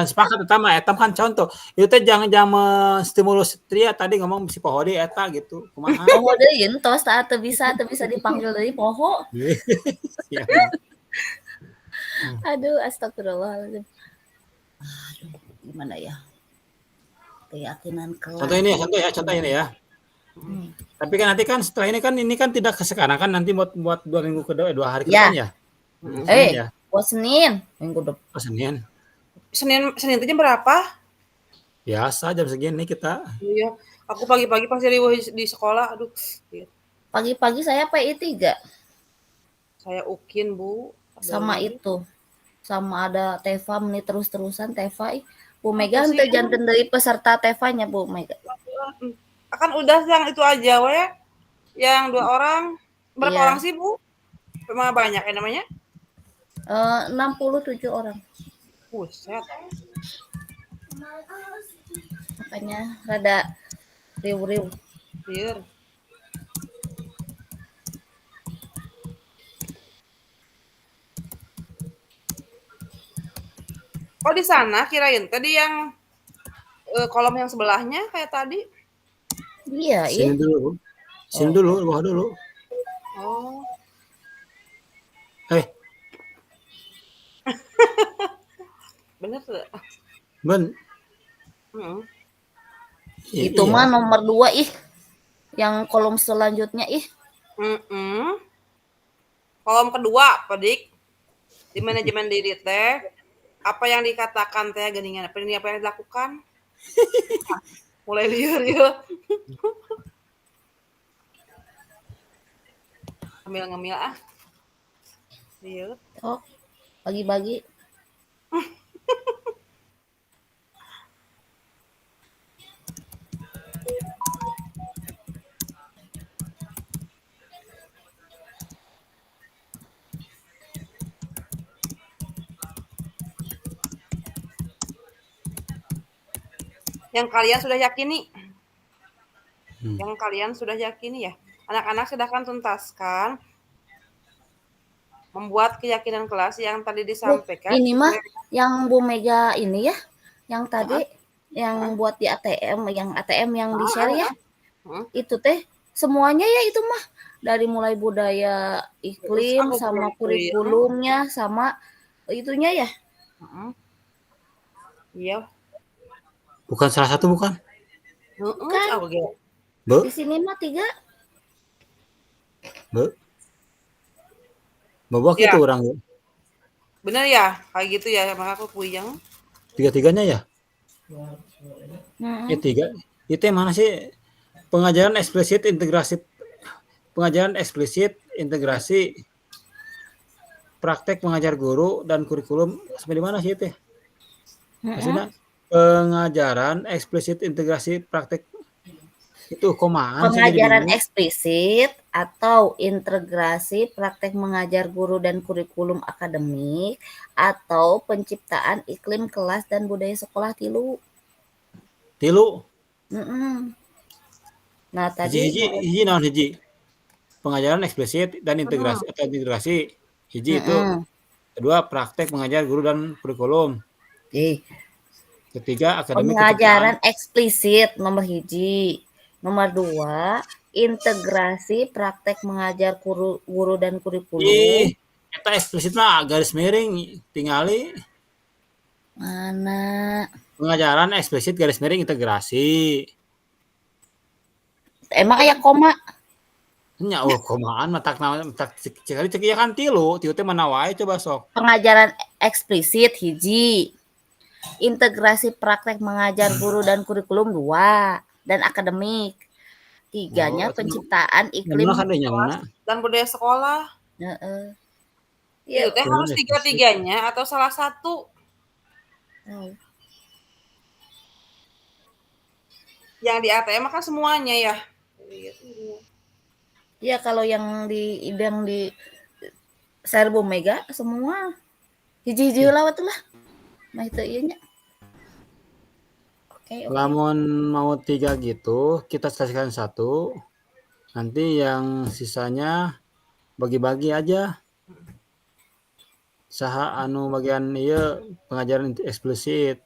sepakat utama eta kan contoh. Itu teh jangan stimulus tria tadi ngomong si poho deui eta gitu. Kumaha? Poho deui entos teu bisa dipanggil deui poho. Aduh, astagfirullahaladzim. Aduh, gimana ya? Keyakinan kelas. Contoh ini ya. Tapi kan nanti kan setelah ini kan tidak sekarang kan nanti buat 2 minggu kedua 2 hari ke depan ya. Buat Senin minggu depan. Senin itu jam berapa? Biasa jam segini kita. Iya, aku pagi-pagi pasti riweuh di sekolah. Aduh. Pagi-pagi saya PI 3. Saya UKIN, Bu. Sama itu. Sama ada Teva menit terus-terusan Teva. Bu Mega henteu janten deui peserta Tevanya Bu Mega. Akan udah yang itu aja we. Yang 2 orang. Berapa orang sih, Bu? Memang banyak ya namanya? 67 orang. Buset. Makanya rada riuh-riuh. Biar. Oh di sana kirain tadi yang kolom yang sebelahnya kayak tadi. Iya. Sini dulu, bawah dulu. Oh. Ben, Heeh. Itu iya. mah nomor 2 ih. Yang kolom selanjutnya ih. Kolom kedua, Pedik. Di manajemen diri teh, apa yang dikatakan teh geuningan, apa yang dilakukan? Mulai lieur ieu. Ngemil-ngemil ah. Lieur. Oh, bagi-bagi. Yang kalian sudah yakini. Hmm. Yang kalian sudah yakini ya. Anak-anak silahkan tuntaskan. Membuat keyakinan kelas yang tadi Bu, disampaikan. ini mah yang Bu Mega ini ya, yang tadi yang Heeh. buat di ATM, yang ATM yang di-share ya. Heeh. Itu teh semuanya ya itu mah. Dari mulai budaya iklim Aku sama belum kurikulumnya sama itunya ya. Heeh. Iya. Bukan salah satu bukan? Heeh, Kan aku ge. Be, di sini mah 3. be. Bawa Iya. gitu orang Bener ya? Kayak gitu ya, maka aku puyeng. tiga-tiganya ya? Mm-mm. Ya tiga. Itu yang mana sih? Pengajaran eksplisit integrasi praktek mengajar guru dan kurikulum sampai di mana sih itu? Mm-mm. Maksudnya pengajaran eksplisit integrasi praktek itu komaan sih jadi Pengajaran bingung. eksplisit atau integrasi praktek mengajar guru dan kurikulum akademik atau penciptaan iklim kelas dan budaya sekolah tilu. Tilu Mm-mm. Nah hiji naon hiji pengajaran eksplisit dan integrasi atau integrasi hiji itu Mm-mm. kedua praktek mengajar guru dan kurikulum Oke. ketiga akademik Pengajaran kenciptaan eksplisit nomor hiji. Nomor 2, integrasi praktek mengajar guru dan kurikulum. eta eksplisit mah garis miring tingali Mana? pengajaran eksplisit garis miring integrasi Emang aya koma? nya komaan mah tak sekali cek ieu kan tilu teh mana wae coba sok Pengajaran eksplisit hiji. Integrasi praktek mengajar guru dan kurikulum 2 dan akademik. 3-nya penciptaan iklim kan deui nyangna Dan budaya sekolah. heeh. Itu teh harus tiga-tiganya atau salah satu. Yang di ATM kan semuanya ya. Ya kalau yang di Serbo Mega semua hiji-hiji heula we lah. Mah itu ieu nya. Oke. lamun mau 3 gitu kita selesaikan 1 nanti yang sisanya bagi-bagi aja saha anu bagian ieu pengajaran eksplisit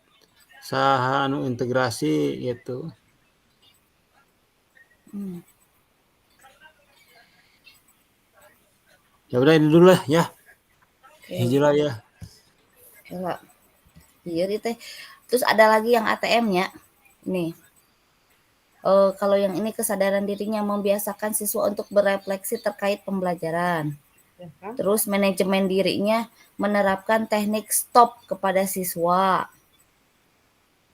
saha anu integrasi gitu ya udah ini dulu lah ya hiji lah ya Heula. Iya teh. Terus ada lagi yang ATM-nya. Nih. Kalau yang ini kesadaran dirinya membiasakan siswa untuk berefleksi terkait pembelajaran. Terus manajemen dirinya menerapkan teknik stop kepada siswa.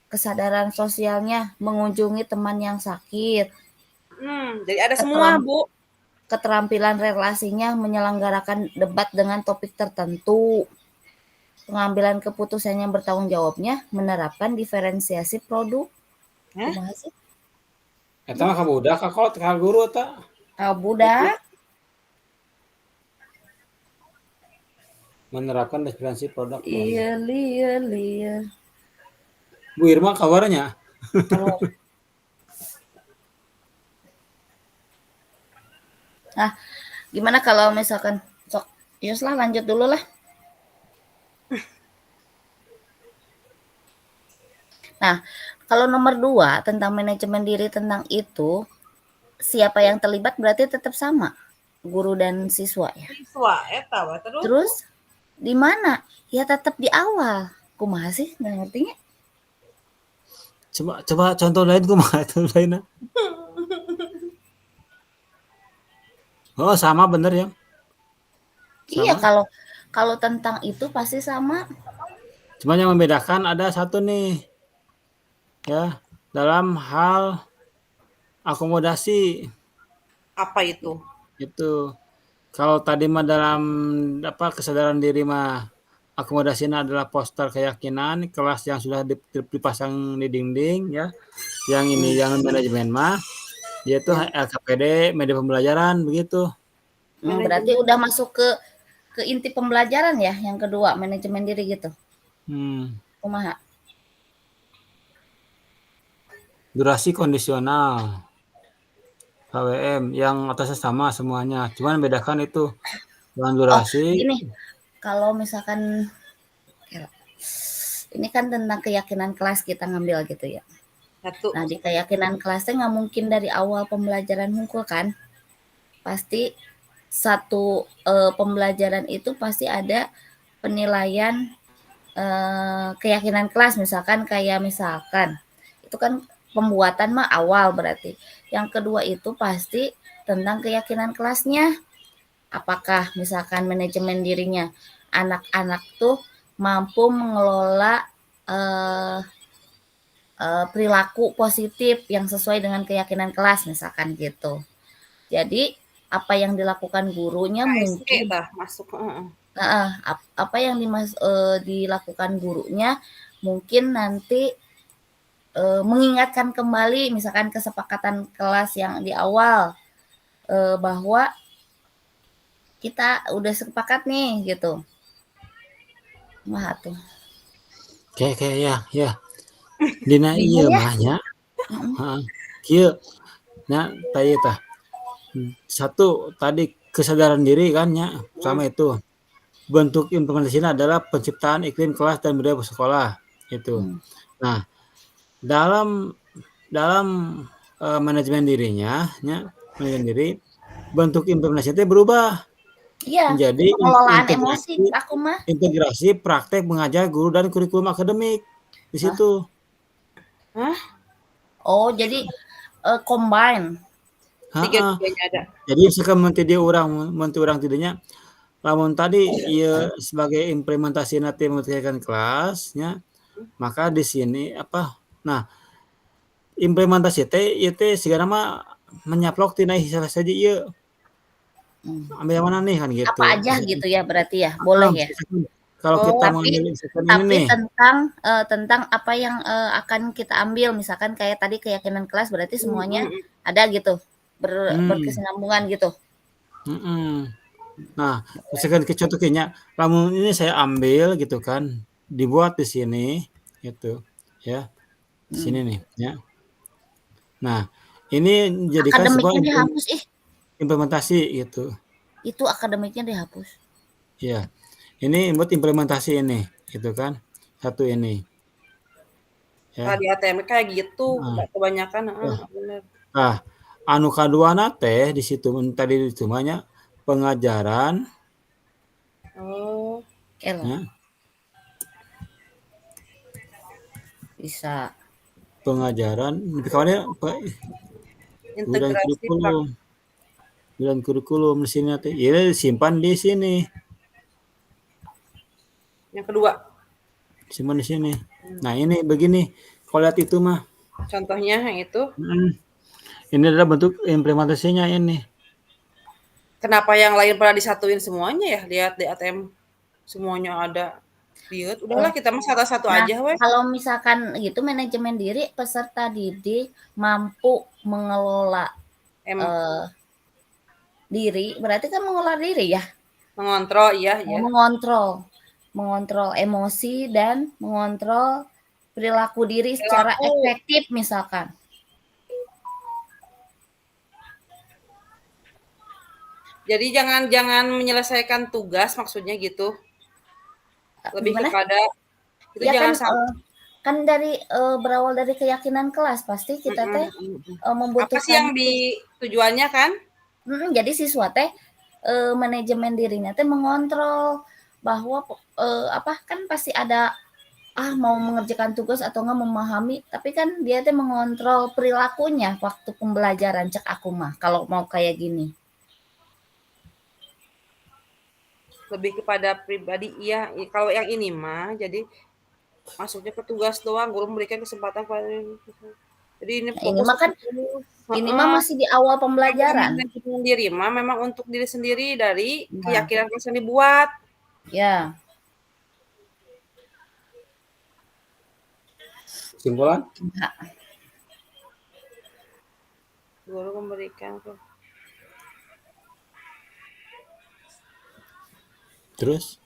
Kesadaran sosialnya mengunjungi teman yang sakit. Jadi ada semua, Bu. Keterampilan relasinya menyelenggarakan debat dengan topik tertentu. Pengambilan keputusan yang bertanggung jawabnya menerapkan diferensiasi produk. Kumaha sih? eta mah ka budak ka guru eta Budak. menerapkan diferensi produk Iya, lieur. Bu Irma kabarnya Nah, gimana kalau misalkan sok Yus lah lanjut dulu lah. Nah, kalau nomor 2 tentang manajemen diri tentang itu, siapa yang terlibat berarti tetap sama, guru dan siswa ya. Siswa eta we terus. Terus di mana? Ya tetap di awal. Kumaha sih? Nggak ngertinya. Coba contoh lain kumaha tuh lainna. Oh, sama bener ya. Iya, Sama. kalau tentang itu pasti sama. Cuma yang membedakan ada satu nih, ya, dalam hal akomodasi Apa itu? itu. Kalau tadi mah dalam kesadaran diri mah akomodasinya adalah poster keyakinan kelas yang sudah dipasang di dinding ya. Yang ini yang manajemen mah dia tuh LKPD media pembelajaran begitu. Berarti udah masuk ke inti pembelajaran ya, yang kedua manajemen diri gitu. Kumaha? Durasi kondisional. KWM yang atasnya sama semuanya, cuman bedakan itu dengan durasi. Ini kalau misalkan ini kan tentang keyakinan kelas kita ngambil gitu ya. Satu. Nah, di keyakinan kelasnya nggak mungkin dari awal pembelajaran hukum kan. Pasti satu pembelajaran itu pasti ada penilaian keyakinan kelas, misalkan itu kan pembuatan mah awal berarti. Yang kedua itu pasti tentang keyakinan kelasnya. Apakah misalkan manajemen dirinya anak-anak tuh mampu mengelola perilaku positif yang sesuai dengan keyakinan kelas misalkan gitu. Jadi apa yang dilakukan gurunya mungkin masuk. Apa yang dilakukan gurunya mungkin nanti mengingatkan kembali misalkan kesepakatan kelas yang di awal bahwa kita udah sepakat nih gitu. Mah tuh. Kayak ya. Dina ieu mah nya. Heeh. Kieu. Nah, tadi tah. Satu tadi kesadaran diri kan nya, sama itu. Bentuk implementasinya adalah penciptaan iklim kelas dan budaya bersekolah itu. Nah, dalam manajemen dirinya, manajemen diri, bentuk implementasinya berubah. Iya, menjadi pengelolaan emosi aku mah. integrasi praktek mengajar guru dan kurikulum akademik di situ. Oh, jadi combine. Tiga-tiganya ada. Jadi misalkan menteri orang tidaknya, lamun tadi ia sebagai implementasi nanti memutihkan kelasnya, maka di sini nah implementasi itu segala mah menyaplok tina salah saja iya. Ambil yang mana nih kan gitu. Apa aja gitu ya berarti ya, boleh ya. Kalau kita mengambil tapi ini nih. tentang apa yang akan kita ambil, misalkan kayak tadi keyakinan kelas berarti semuanya ada gitu, berkesinambungan gitu. Nah, misalkan contohnya, lamun ini saya ambil gitu kan, dibuat di sini gitu, ya, di sini nih, ya. Nah, ini jadikan sebuah implementasi gitu. Itu akademiknya dihapus. Iya, ini buat implementasi ini, gitu kan, satu ini. Ya. Di ATM kayak gitu, kebanyakan. Bener. Nah, anu kaduana teh di situ tadi itu banyak pengajaran. Ya. Bisa. Pengajaran, kawannya kurikulum di sini teh, ya simpan di sini. Yang kedua. Simpan di sini. Nah ini begini, kalau lihat itu mah. Contohnya yang itu. Ini adalah bentuk implementasinya ini. Kenapa yang lain pada disatuin semuanya ya? Lihat di ATM semuanya ada. Lihat, udahlah kita mah satu-satu aja weh. Kalau misalkan gitu manajemen diri, peserta didik mampu mengelola diri, berarti kan mengelola diri ya? Mengontrol, iya. Mengontrol emosi dan mengontrol perilaku diri secara efektif misalkan. Jadi jangan menyelesaikan tugas maksudnya gitu. Lebih kepada itu ya jangan kan dari berawal dari keyakinan kelas pasti kita teh membutuhkan. Apa sih yang tujuannya kan? Jadi siswa teh manajemen dirinya teh mengontrol bahwa kan pasti ada mau mengerjakan tugas atau enggak memahami, tapi kan dia tuh mengontrol perilakunya waktu pembelajaran cek aku mah kalau mau kayak gini. Lebih kepada pribadi iya, kalau yang ini mah jadi masuknya ke tugas doang, guru memberikan kesempatan pada jadi ini Nah, ini fokus mah kan ini mah masih di awal pembelajaran. sendiri mah memang untuk diri sendiri dari Nah, keyakinan yang dibuat. ya. Kesimpulan? Nah, Guru memberikan Terus?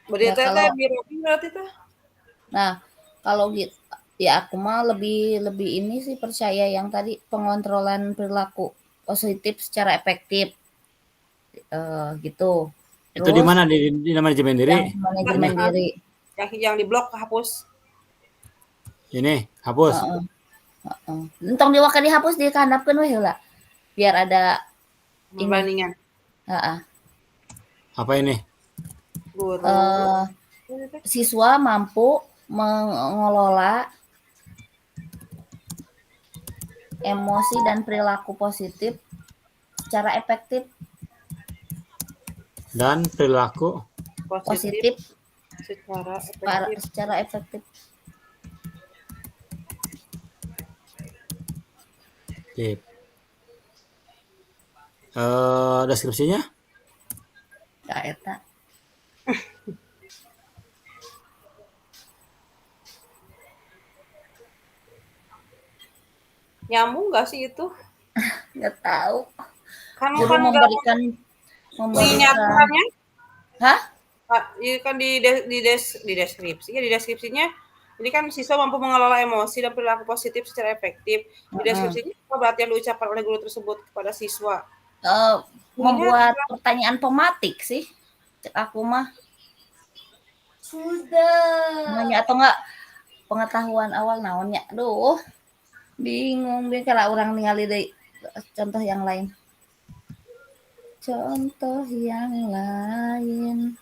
ya berita kalau berarti tuh. nah, kalau gitu ya aku mah lebih ini sih percaya yang tadi pengontrolan perilaku positif secara efektif gitu. Itu di Terus mana? Di manajemen diri? yang manajemen Ini? diri. Yang di blok hapus. Ini, hapus. Heeh. Heeh. Entong diwaka dihapus dihandapkeun we heula. Biar ada ini. Perbandingan. Heeh. Apa ini? Guru. Siswa mampu mengelola emosi dan perilaku positif secara efektif Dan perilaku positif secara efektif. Tip. Deskripsinya? Ka eta. Nyambung nggak sih itu? Nggak tahu. Kan Guru kan memberikan aturannya? Hah? Ini kan di deskripsi ya, di deskripsinya ini kan siswa mampu mengelola emosi dan perilaku positif secara efektif. Di deskripsinya apa berarti yang diucapkan oleh guru tersebut kepada siswa? Membuat pertanyaan pematik sih. Cek aku mah. Sudah. Nanya atau enggak pengetahuan awal naonnya. Aduh. Bingung deh kalau orang ningali deui contoh yang lain. Contoh yang lain.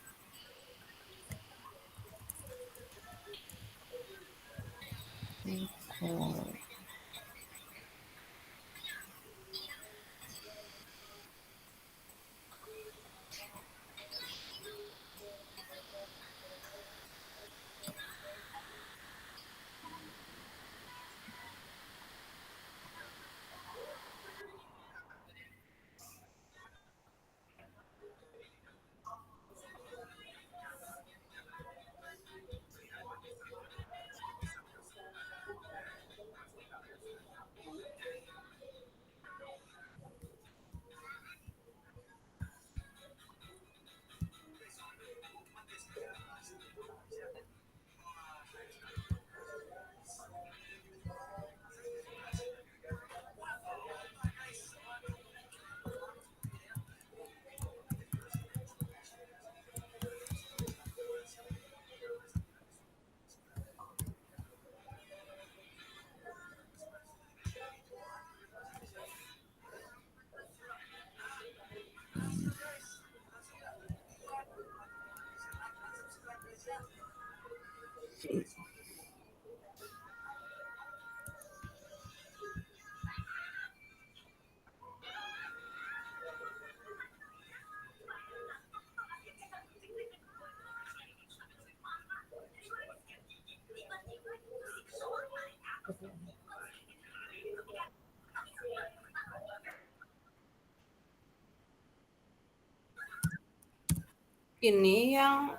Ini yang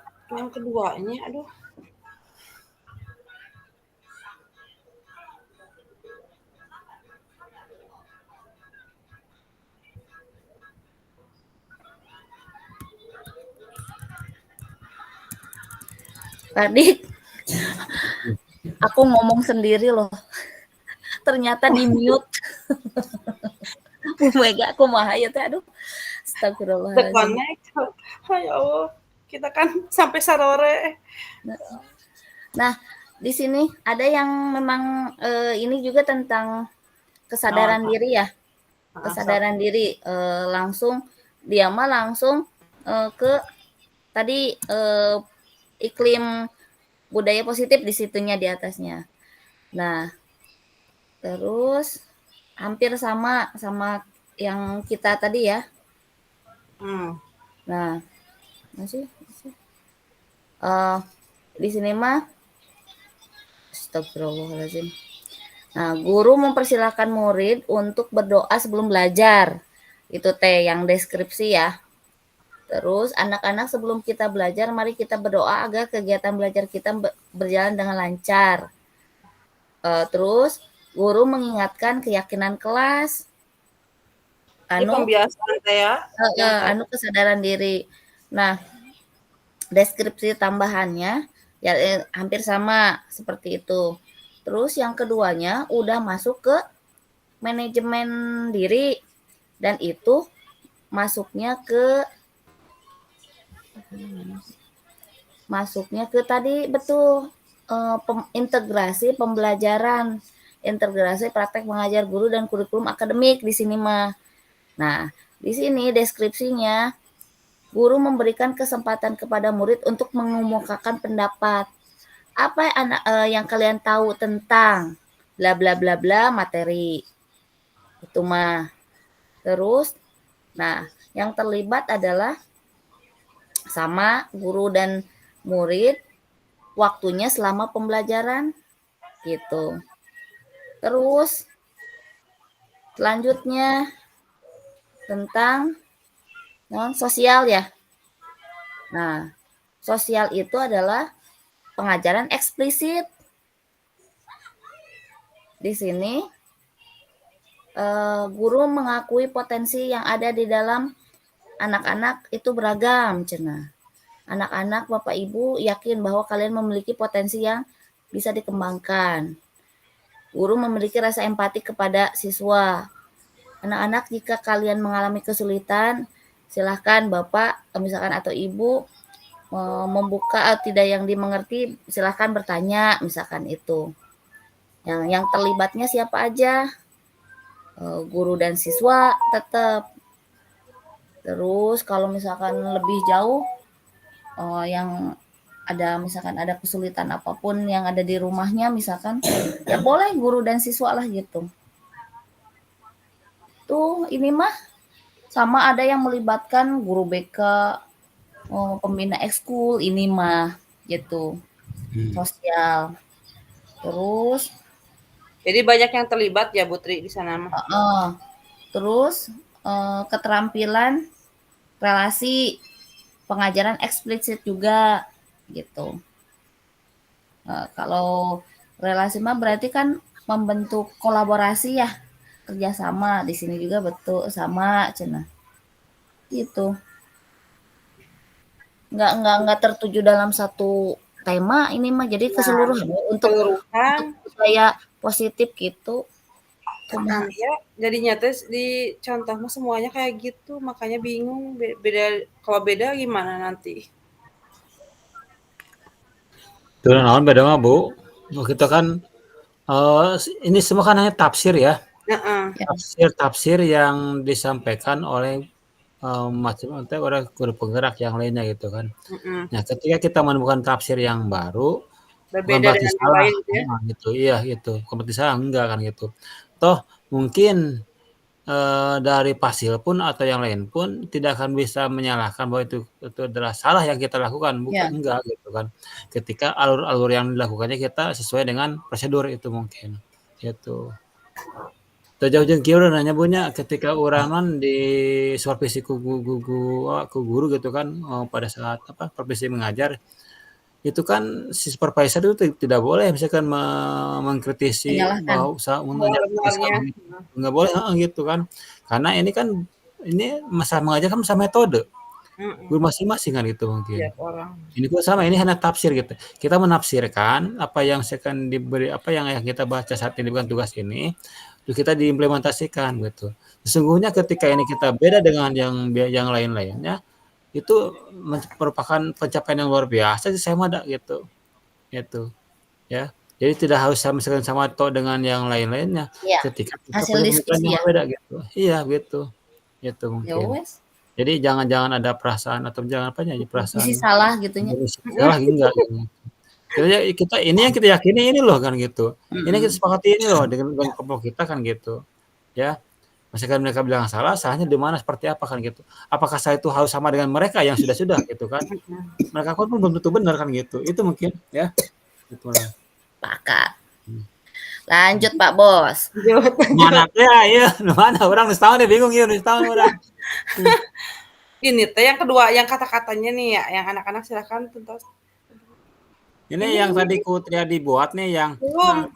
keduanya, aduh. Tadi aku ngomong sendiri loh. Ternyata di mute. Bu Mega aku mah ya teh aduh. Astagfirullahaladzim. Ya Allah, kita kan sampai sarore. Nah, di sini ada yang memang ini juga tentang kesadaran diri ya. Kesadaran diri langsung dia mah langsung ke tadi iklim budaya positif di situnya di atasnya. Nah, terus hampir sama yang kita tadi ya. Nah, masih di sini mah astagfirullahaladzim. Nah, guru mempersilahkan murid untuk berdoa sebelum belajar. Itu yang deskripsi ya. Terus anak-anak sebelum kita belajar, mari kita berdoa agar kegiatan belajar kita berjalan dengan lancar. Terus guru mengingatkan keyakinan kelas. Ini pembiasaan ya. Kesadaran diri. Nah, deskripsi tambahannya ya hampir sama seperti itu. Terus yang keduanya udah masuk ke manajemen diri dan itu masuknya ke tadi betul integrasi pembelajaran, integrasi praktek mengajar guru dan kurikulum akademik di sini mah. Nah, di sini deskripsinya guru memberikan kesempatan kepada murid untuk mengemukakan pendapat. Apa yang kalian tahu tentang bla bla bla bla materi. Itu mah. Terus, nah, yang terlibat adalah sama guru dan murid waktunya selama pembelajaran gitu. Terus selanjutnya tentang sosial ya. Nah, sosial itu adalah pengajaran eksplisit. Di sini guru mengakui potensi yang ada di dalam anak-anak itu beragam, cenah. Anak-anak, Bapak Ibu yakin bahwa kalian memiliki potensi yang bisa dikembangkan. Guru memiliki rasa empati kepada siswa. Anak-anak, jika kalian mengalami kesulitan, silahkan Bapak, misalkan atau Ibu membuka tidak yang dimengerti, silahkan bertanya, misalkan itu. Yang terlibatnya siapa aja? Guru dan siswa tetap. Terus kalau misalkan lebih jauh, yang ada misalkan ada kesulitan apapun yang ada di rumahnya misalkan, ya boleh guru dan siswa lah gitu. Tuh ini mah sama ada yang melibatkan guru BK, pembina ekskul ini mah gitu, sosial. Terus jadi banyak yang terlibat ya Putri di sana mah. Terus keterampilan relasi, pengajaran eksplisit juga gitu. Kalau relasi mah berarti kan membentuk kolaborasi ya, kerjasama. Di sini juga betul sama cenah gitu. Nggak tertuju dalam satu tema ini mah, jadi keseluruhan untuk supaya positif gitu. Ya, jadinya tes di contoh mah semuanya kayak gitu, makanya bingung beda. Kalau beda gimana nanti? Tuh naon beda mah Bu. Kita kan ini semua kan hanya tafsir ya. Tafsir yang disampaikan oleh macam orang guru penggerak yang lainnya gitu kan. Nah, ketika kita menemukan tafsir yang baru, berbeda dengan yang lain gitu ya. Gitu, iya gitu. Bukan salah enggak kan gitu. Toh mungkin dari Pasil pun atau yang lain pun tidak akan bisa menyalahkan bahwa itu adalah salah yang kita lakukan, bukan enggak gitu kan. Ketika alur-alur yang dilakukannya kita sesuai dengan prosedur itu mungkin gitu. Jauh jeung kieu nanya Bunya, ketika urang di supervisi ku guru gitu kan, pada saat profesi mengajar, itu kan si supervisor itu tidak boleh misalkan mengkritisi bahwa usaha nggak boleh gitu kan, karena ini kan masa mengajar kan masa metode guru masing-masing kan gitu mungkin. Ini pun sama, ini hanya tafsir gitu. Kita menafsirkan apa yang seakan diberi, apa yang kita baca saat ini bukan tugas ini, terus kita diimplementasikan gitu. Sesungguhnya ketika ini kita beda dengan yang lain-lainnya, itu merupakan pencapaian yang luar biasa sih saya mah gitu. Gitu. Ya. Jadi tidak harus sama atau dengan yang lain-lainnya. Ya, Ketika kita hasil diskusi yang beda gitu. Iya gitu. Gitu mungkin. Ya wes. Jadi jangan ada perasaan atau jangan apa ya, perasaan Isi salah gitunya. salah enggak gitu. Kita ini yang kita yakini ini loh kan gitu. Ini kita sepakati ini loh dengan kelompok kita kan gitu. Ya. Misalkan mereka bilang salah, salahnya di mana seperti apa kan gitu. Apakah saya itu harus sama dengan mereka yang sudah gitu kan. Mereka pun belum tentu benar kan gitu. Itu mungkin ya. Gitu lah. Pakat. Lanjut Pak Bos. Mana ya, mana orang nus tahun bingung ya, nus tahun orang. Ini teh yang kedua, yang kata-katanya nih ya, yang anak-anak silakan tuntas. Ini yang tadi Kutria dibuat nih yang Belum.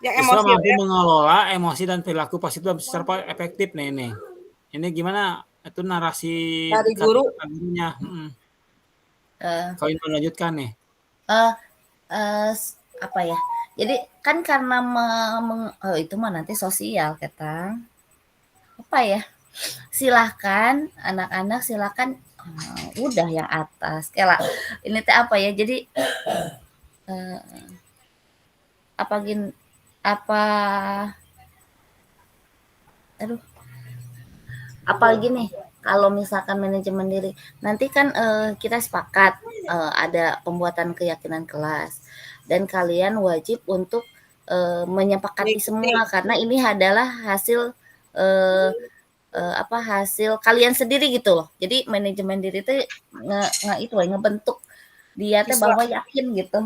Yang siswa emosi mampu ya. mengelola emosi dan perilaku positif secara efektif nih ini. Ini gimana? Itu narasi Dari guru. gurunya. Kau ingin melanjutkan nih? Apa ya? Jadi kan karena itu mah nanti sosial Ketang. Apa ya? Silahkan anak-anak silakan udah yang atas. Kayak ini teh apa ya? Jadi apalagi nih kalau misalkan manajemen diri nanti kan kita sepakat ada pembuatan keyakinan kelas dan kalian wajib untuk menyepakati semua karena ini adalah hasil hasil kalian sendiri gitu loh. Jadi manajemen diri itu ngebentuk dia teh bahwa yakin gitu.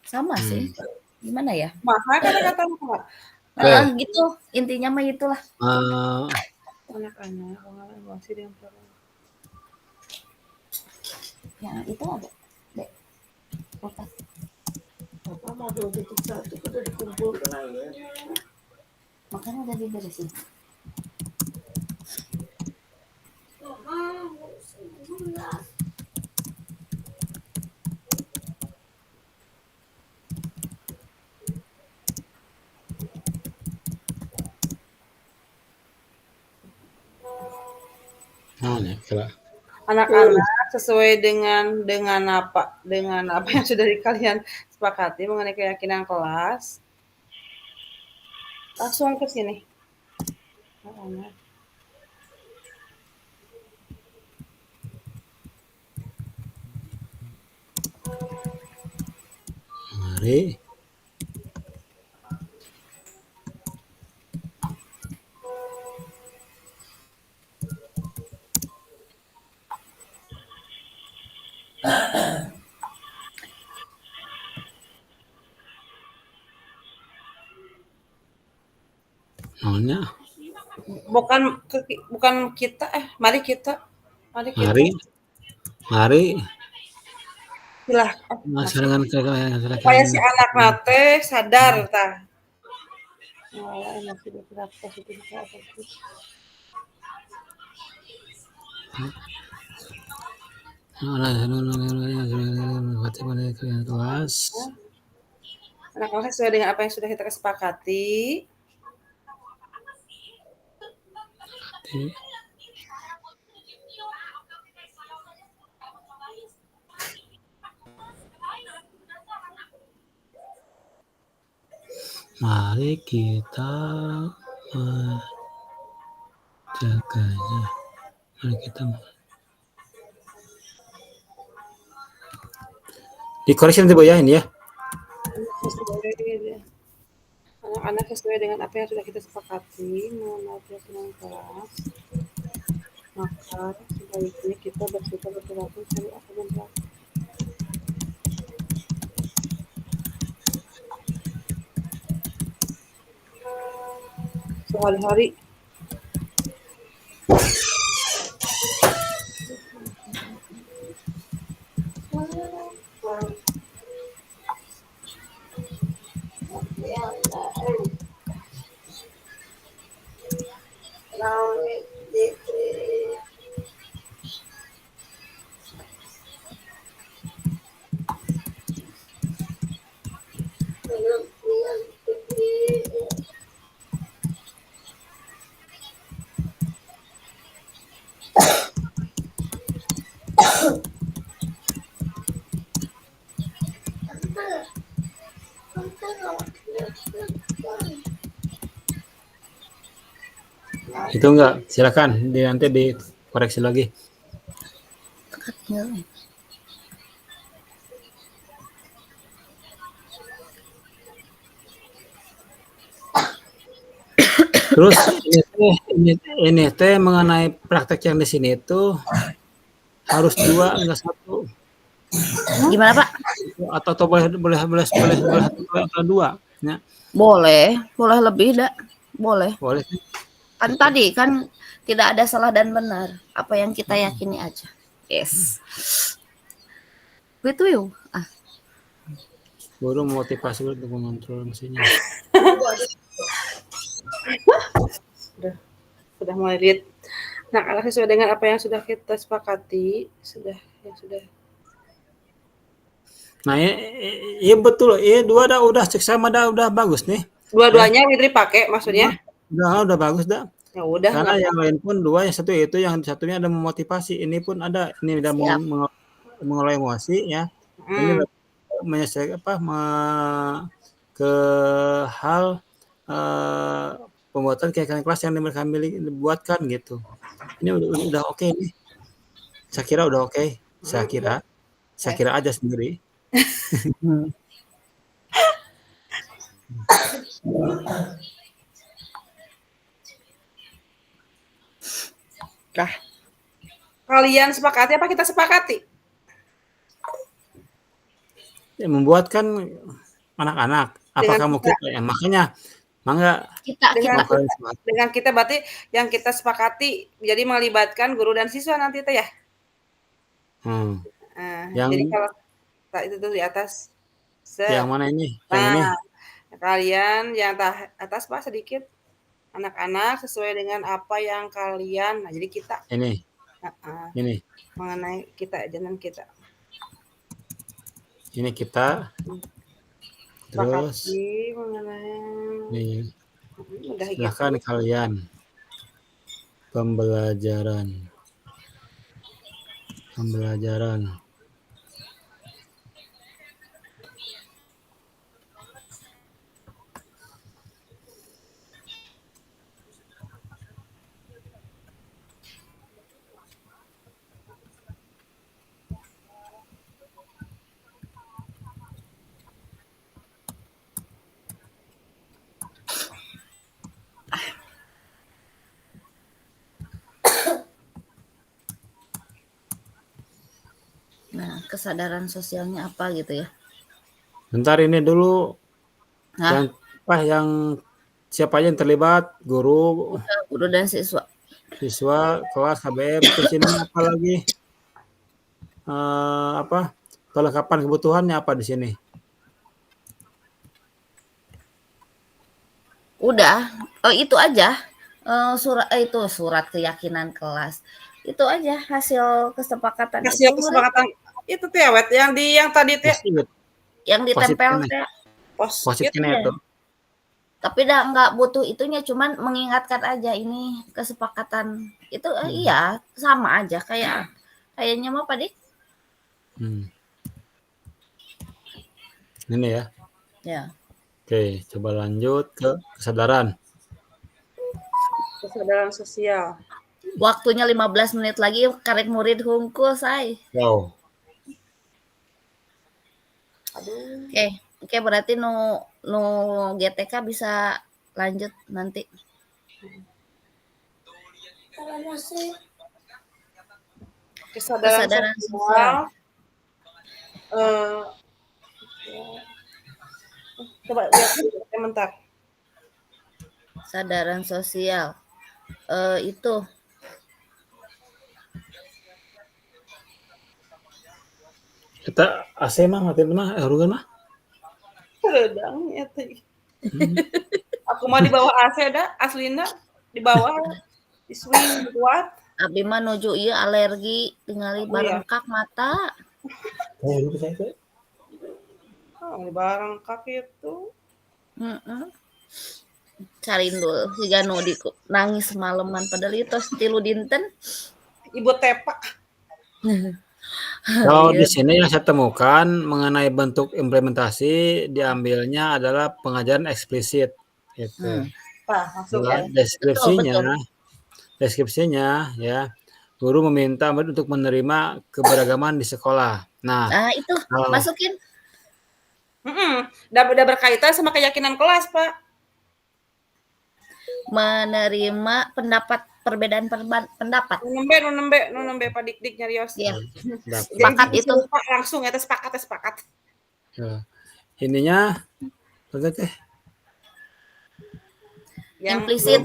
Sama sih. Gimana ya? Mahal kata-kata gitu. Intinya mah itulah. Anak-anak emosi dengan Yang itu ada. Dek. Kertas. Apa mau 2.1 udah dikumpulkan aja. Makanya udah diberesin. Anak-anak sesuai dengan apa yang sudah kalian sepakati mengenai keyakinan kelas. Langsung ke sini. Mari. Maunya bukan kita mari kita silahkan supaya si anak nate sadar tah anak-anak sesuai dengan apa yang sudah kita sepakati. Mari kita menjaganya. Mari kita dikoreksi nanti boyain ya. Anak-anak sesuai dengan apa yang sudah kita sepakati mengenai keyakinan kelas, maka sebaiknya kita bersikap berperilaku sesuai apa yang telah sehari-hari. Itu enggak, silakan nanti dikoreksi lagi. Heeh. Terus ini teh mengenai praktek yang di sini tuh harus 2 enggak 1 Gimana, Pak? atau boleh 2 ya. Boleh lebih, Dak. Boleh. Boleh sih. Kan tadi kan tidak ada salah dan benar, apa yang kita yakini aja. Yes. Gitu yuk. Guru motivasi untuk mengontrol emosinya. Sudah mulai lihat. Nah, kalau sesuai dengan apa yang sudah kita sepakati, Nah, iya betul. Iya 2 udah seksama udah bagus nih. dua-duanya Fitri pakai maksudnya? Udah bagus dah. Ya udah. Karena yang lain pun 2, yang satu itu, yang satunya ada memotivasi. Ini pun ada, ini udah mengelola emosi ya. Ini menyelesaikan ke hal pembuatan keyakinan kelas yang mereka buatkan gitu. Ini udah oke nih. Saya kira udah oke. Saya kira aja sendiri. Nah, kalian sepakati apa kita sepakati? Ya, membuatkan anak-anak. Apakah mau kita? Ya, makanya mangga dengan kita berarti yang kita sepakati jadi melibatkan guru dan siswa nanti itu ya. Jadi kalau itu tuh di atas. Yang mana ini? Yang ini. Kalian yang atas Pak sedikit anak-anak sesuai dengan apa yang kalian. Nah, jadi kita. Ini. Ini. Mengenai kita jangan kita. Ini kita. Terus mengenai silakan kalian pembelajaran Nah, kesadaran sosialnya apa gitu ya? Bentar ini dulu. Yang siapa aja yang terlibat? Guru dan siswa. Siswa, kelas, KBM, terus ini apa lagi? Kelengkapan kebutuhannya apa di sini? Udah, itu aja. Surat keyakinan kelas. Itu aja hasil kesepakatan itu tuh ya, Wet, yang tadi teh yang ditempel teh Posit-nya itu. Tapi nggak butuh itunya, cuman mengingatkan aja ini kesepakatan itu. Iya sama aja kayaknya mah Pak Dik. Ini ya. Ya. Oke, coba lanjut ke kesadaran sosial. Waktunya 15 menit lagi, karek murid hungkul say. Wow. Oke, berarti no GTK bisa lanjut nanti. Kesadaran sosial. Coba lihat komentar. Kesadaran sosial. Itu kita AC mah mati mah rugen mah. Redang ya teh. Aku mah di bawah AC dah, aslina di bawah di swing kuat. Abi mah nuju ieu alergi tingali barengkak mata. Lu bisa itu. Barengkak itu. Carindul siga nu nangis semalaman padahal itu 3 dinten. Ibu tepak. Kalau di sini yang saya temukan mengenai bentuk implementasi diambilnya adalah pengajaran eksplisit gitu. Masuk ya. Deskripsinya ya guru meminta murid untuk menerima keberagaman di sekolah. Nah, itu kalau masukin. Udah berkaitan sama keyakinan kelas, Pak. Menerima perbedaan pendapat. Nu nembe Pak Dik nyarios. Iya. dapat. Sepakat itu. Pak langsung eta sepakat. Ininya apa teh? Yang Implisit.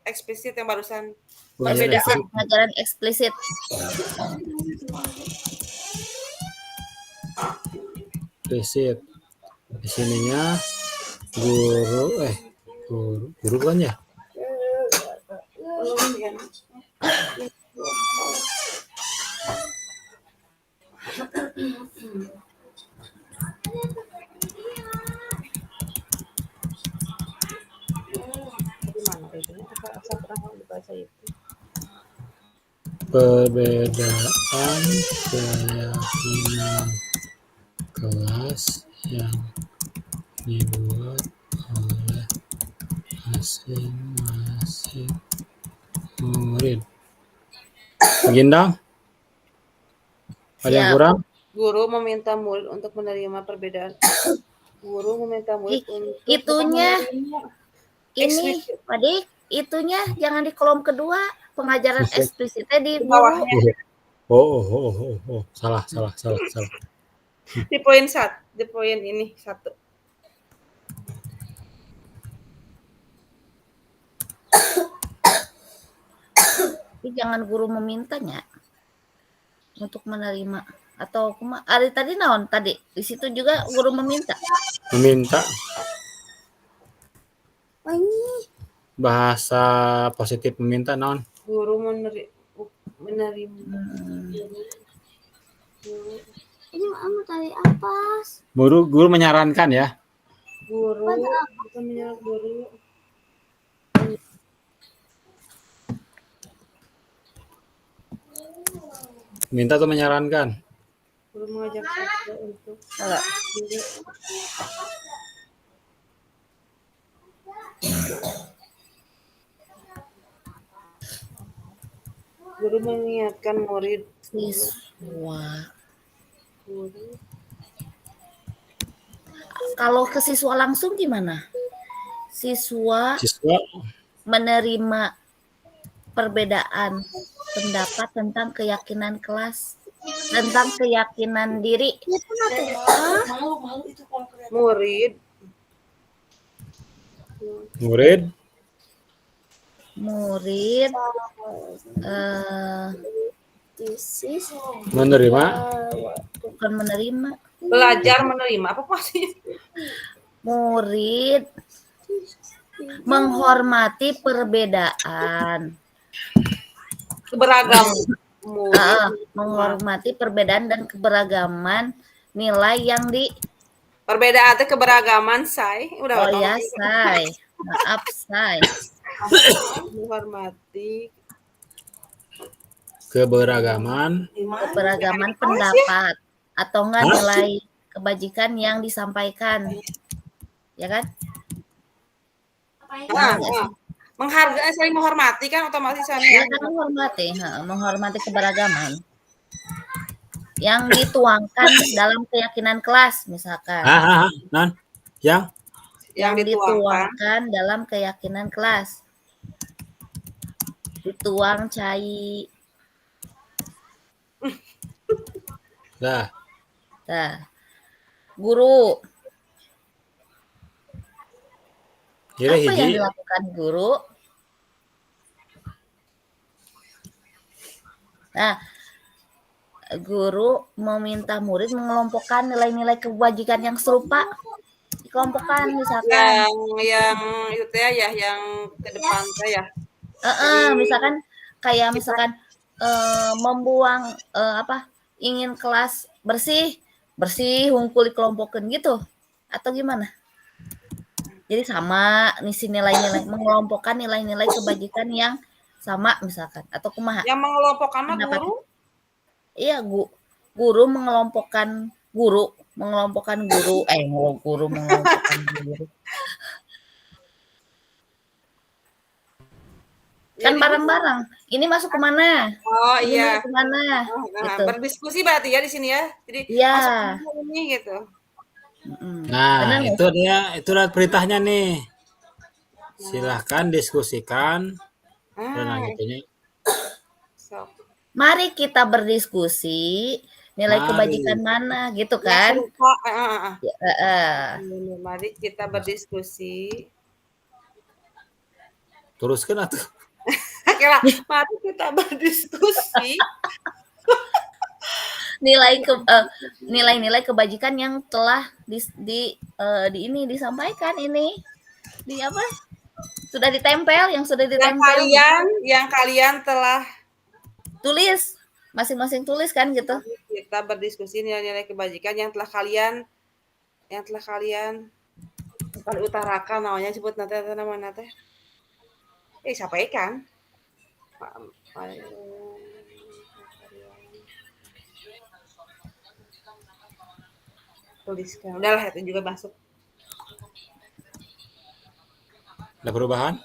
Eksplisit yang barusan. Perbedaan pengajaran eksplisit. Eksplisit. Di sininya guru kan ya? Perbedaan keyakinan kelas yang dibuat oleh masing-masing murid. Gindang? Ada yang kurang? Guru meminta murid untuk menerima perbedaan. Guru meminta murid untuk itunya ini Pak Dik, itunya jangan di kolom kedua, pengajaran eksplisitnya di bawahnya. Salah. Di poin 1, di poin ini 1. Tapi jangan guru memintanya untuk menerima atau hari tadi naon tadi di situ juga guru meminta. Bahasa positif meminta naon? Guru menerima. Ini mau tadi apa? Guru menyarankan ya. Guru menyarankan guru. Minta atau menyarankan? Guru mengajak siswa untuk guru mengingatkan murid siswa. Kalau ke siswa langsung gimana? Siswa menerima perbedaan pendapat tentang keyakinan kelas, tentang keyakinan diri. Murid menerima, bukan menerima. Belajar menerima apa sih? Murid menghormati perbedaan. Menghormati perbedaan dan keberagaman nilai yang di perbedaan itu keberagaman say. Udah say. Maaf say. Menghormati keberagaman pendapat atau enggak nilai kebajikan yang disampaikan. Ya kan? Menghargai, saling menghormati kan otomatis menghormati keberagaman yang dituangkan dalam keyakinan kelas misalkan. Yang dituangkan dalam keyakinan kelas. Dituang cai. Dah. Guru. Apa yang dilakukan guru? Nah, guru meminta murid mengelompokkan nilai-nilai kebajikan yang serupa. Dikelompokkan misalkan. Yang itu ya, yang ke depan ya. Misalkan membuang ingin kelas bersih hungkul dikelompokkan gitu atau gimana? Jadi sama nih nilai-nilai mengelompokkan nilai-nilai kebajikan yang sama misalkan atau kumaha? Yang mengelompokkan guru? Iya, guru mengelompokkan guru mengelompokkan guru Kan Jadi bareng-bareng. Ini masuk ke mana? oh Ini iya. masuk ke mana? Nah, Gitu. berdiskusi berarti ya di sini ya. Jadi Iya. masuk ke ini gitu. Nah, Benar nggak? itu adalah perintahnya nih. Silahkan diskusikan dan Ah, lanjutannya. sok. Mari kita berdiskusi nilai kebajikan Mari. mana gitu Yang kan? serupa. Ya, heeh. Mari kita berdiskusi. Teruskan atuh. Oke lah, mari kita berdiskusi. Nilai-nilai kebajikan yang telah di ini disampaikan ini di apa? Sudah ditempel, yang sudah ditempel. Yang kalian telah Tulis, masing-masing tulis kan gitu. kita berdiskusi nilai-nilai kebajikan yang telah kalian kali utarakan namanya sebut nanti nama nanti. Sampaikan. Tuliskan. Udahlah itu juga masuk. Ada perubahan?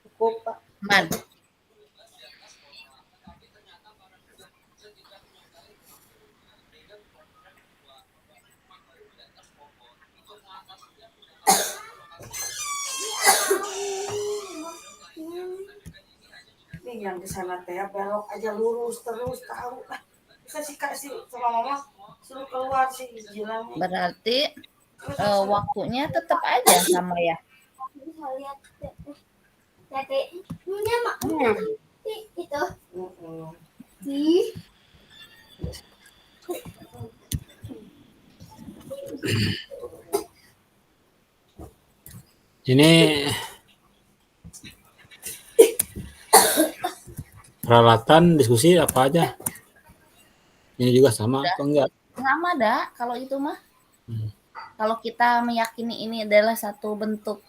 Cukup, Pak. Man. Nih yang di sana teh belok aja lurus terus tahu lah. Bisa sih kasih sama mama suruh keluar sih jalannya. Berarti waktunya tetap aja sama ya. Bisa lihat tete punya mak itu di Ini peralatan diskusi apa aja? Ini juga sama atau enggak? Sama dah kalau itu mah. Kalau kita meyakini ini adalah satu bentuk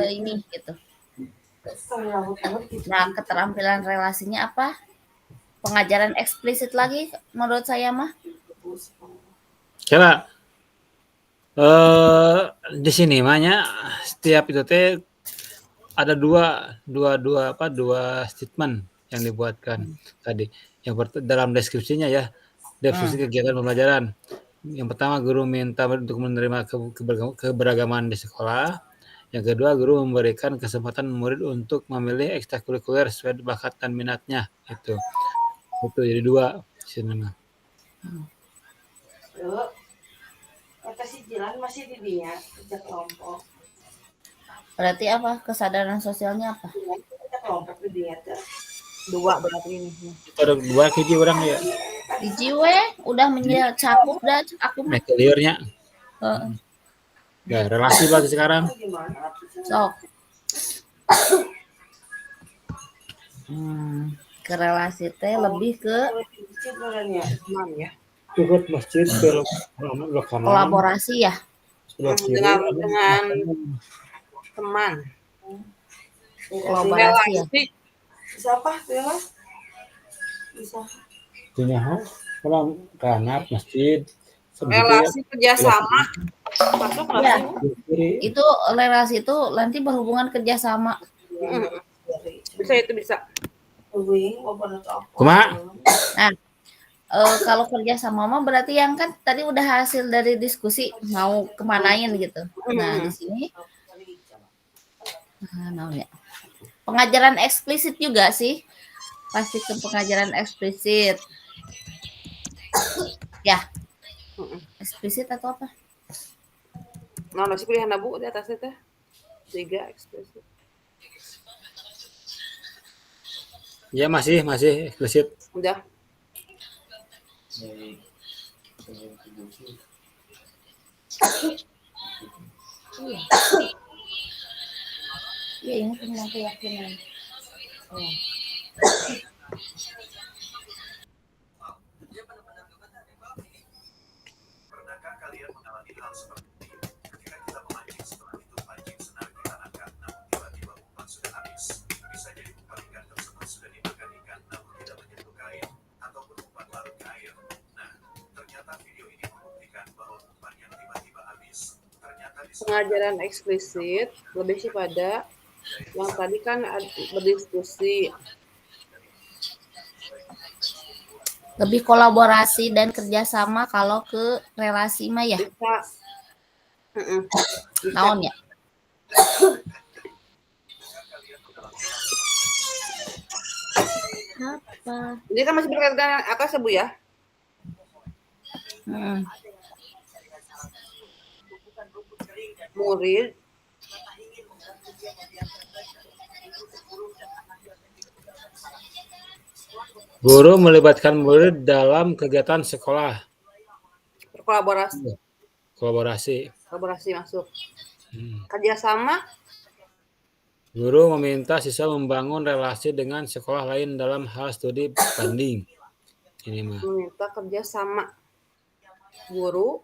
ini gitu. Nah, keterampilan relasinya apa? Pengajaran eksplisit lagi menurut saya mah. Coba di sini mahnya setiap itu teh ada dua statement yang dibuatkan tadi. Yang dalam deskripsinya ya, deskripsi kegiatan pembelajaran. Yang pertama, guru minta untuk menerima keberagaman di sekolah. Yang kedua, guru memberikan kesempatan murid untuk memilih ekstrakurikuler sesuai bakat dan minatnya. Itu jadi dua sini mah. Kata si Jilan masih di dia kerja kelompok. Berarti apa? Kesadaran sosialnya apa? Kerja kelompok di dia tuh. Dua berarti ini. Itu ada dua hiji orang ya. Di jiwe udah mencakup dah aku mah. Clearnya. Ya, relasi berarti sekarang. Sok. Ke relasi teh lebih ke Teman ya. Ikut masjid ke kolaborasi ya. Dengan teman. Kolaborasi ya. Siapa Bella? Bisa. punya orang kanat masjid Relasi kerjasama. Masuk nggak Ya. sih? Itu relasi itu nanti berhubungan kerjasama. Bisa. Kumaha? Kalau kerjasama mah berarti yang kan tadi udah hasil dari diskusi mau kemanain gitu. Nah di sini namanya pengajaran eksplisit juga sih, pasti ke pengajaran eksplisit. Ya, eksplisit atau apa? Nah, masih pilihan abu di atasnya teh. 3 eksplisit. Ya masih eksplisit. Udah. Iya, ini tentang keyakinan. Pernahkah kalian mengalami hal seperti ini? Ketika kita memancing setelah itu pancing senar kita angkat, namun tiba-tiba umpan sudah habis. Bisa jadi umpan ikan tersebut sudah dimakan ikan namun tidak menyentuh kain, ataupun umpan larut ke air. Nah, ternyata video ini membuktikan bahwa umpan yang tiba-tiba habis ternyata Pengajaran eksplisit lebih kepada Yang tadi kan berdiskusi. Lebih kolaborasi dan kerjasama kalau ke relasi mah ya. Bisa. Bisa. Naon ya? Apa? Jadi kan masih berkaitan dengan atas ya Bu ya? Murid Guru melibatkan murid dalam kegiatan sekolah. berkolaborasi. Kolaborasi. Masuk. Kerjasama. Guru meminta siswa membangun relasi dengan sekolah lain dalam hal studi banding. Ini mah. Meminta kerjasama. Guru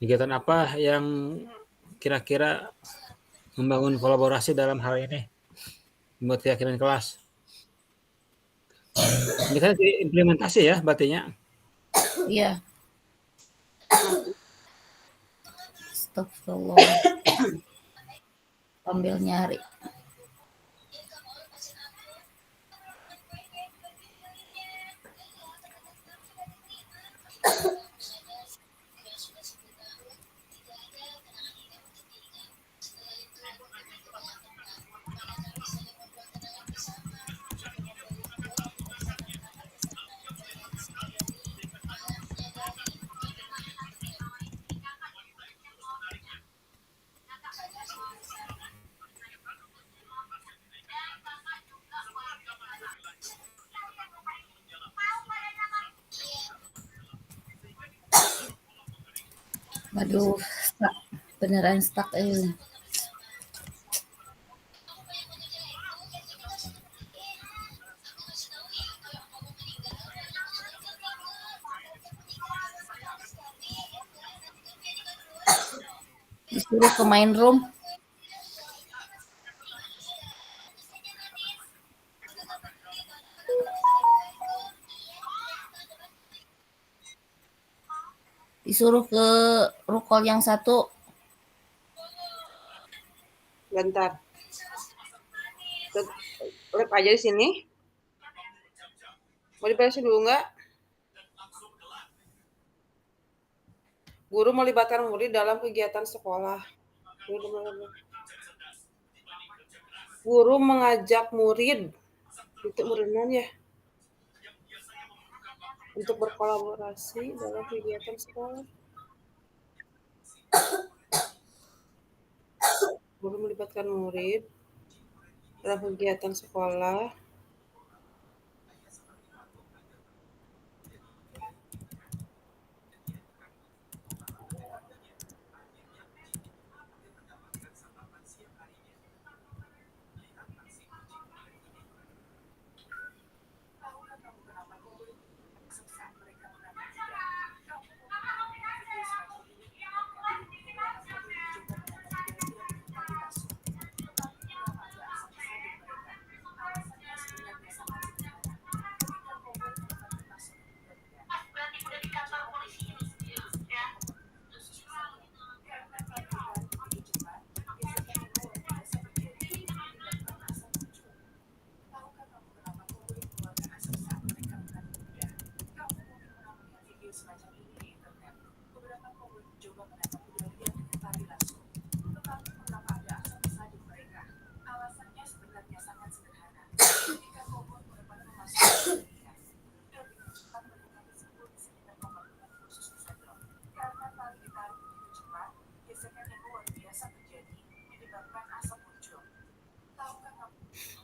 Kegiatan apa yang kira-kira membangun kolaborasi dalam hal ini? Membuat keyakinan kelas. Ini kan implementasi ya berartinya. Iya. Astagfirullah. Ambil nyari. Waduh, stuck. Beneran stuck. Disuruh ke main room. Disuruh ke rukol yang satu. bentar. Lihat aja di sini. Mau diberesin dulu nggak? Guru melibatkan murid dalam kegiatan sekolah. Guru mengajak murid, itu muridnya ya, untuk berkolaborasi dalam kegiatan sekolah. Guru melibatkan murid dalam kegiatan sekolah.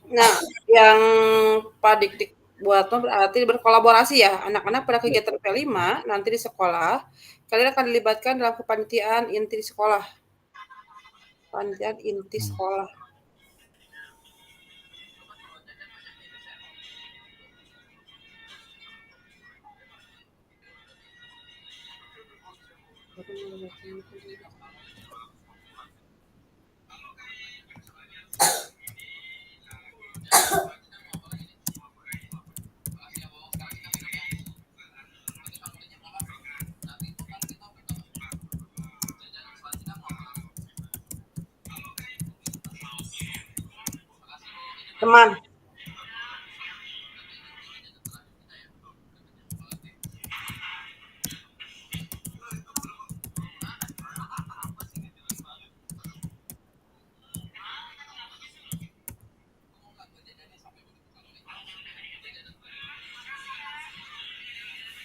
Nah, yang Pak Dik-Dik buat berarti berkolaborasi ya, anak-anak pada kegiatan P5 nanti di sekolah, kalian akan dilibatkan dalam kepanitiaan inti di sekolah. Panitiaan inti sekolah. Teman.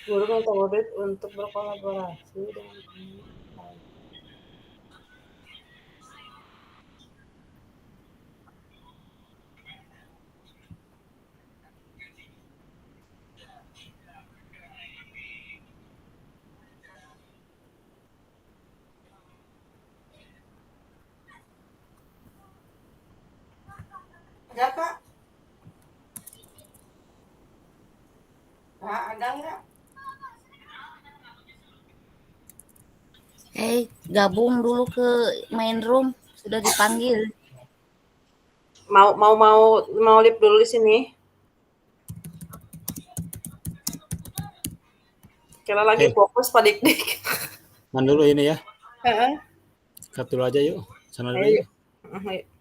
Guru minta murid untuk berkolaborasi dengan teman. Ada Kak? Nah, ada nggak? Gabung dulu ke main room, sudah dipanggil. Mau live dulu di sini. Kira lagi fokus Pak Dik-Dik. Man dulu ini ya. Heeh. Cut dulu aja yuk. Sana dulu Ayo. yuk. Ayo.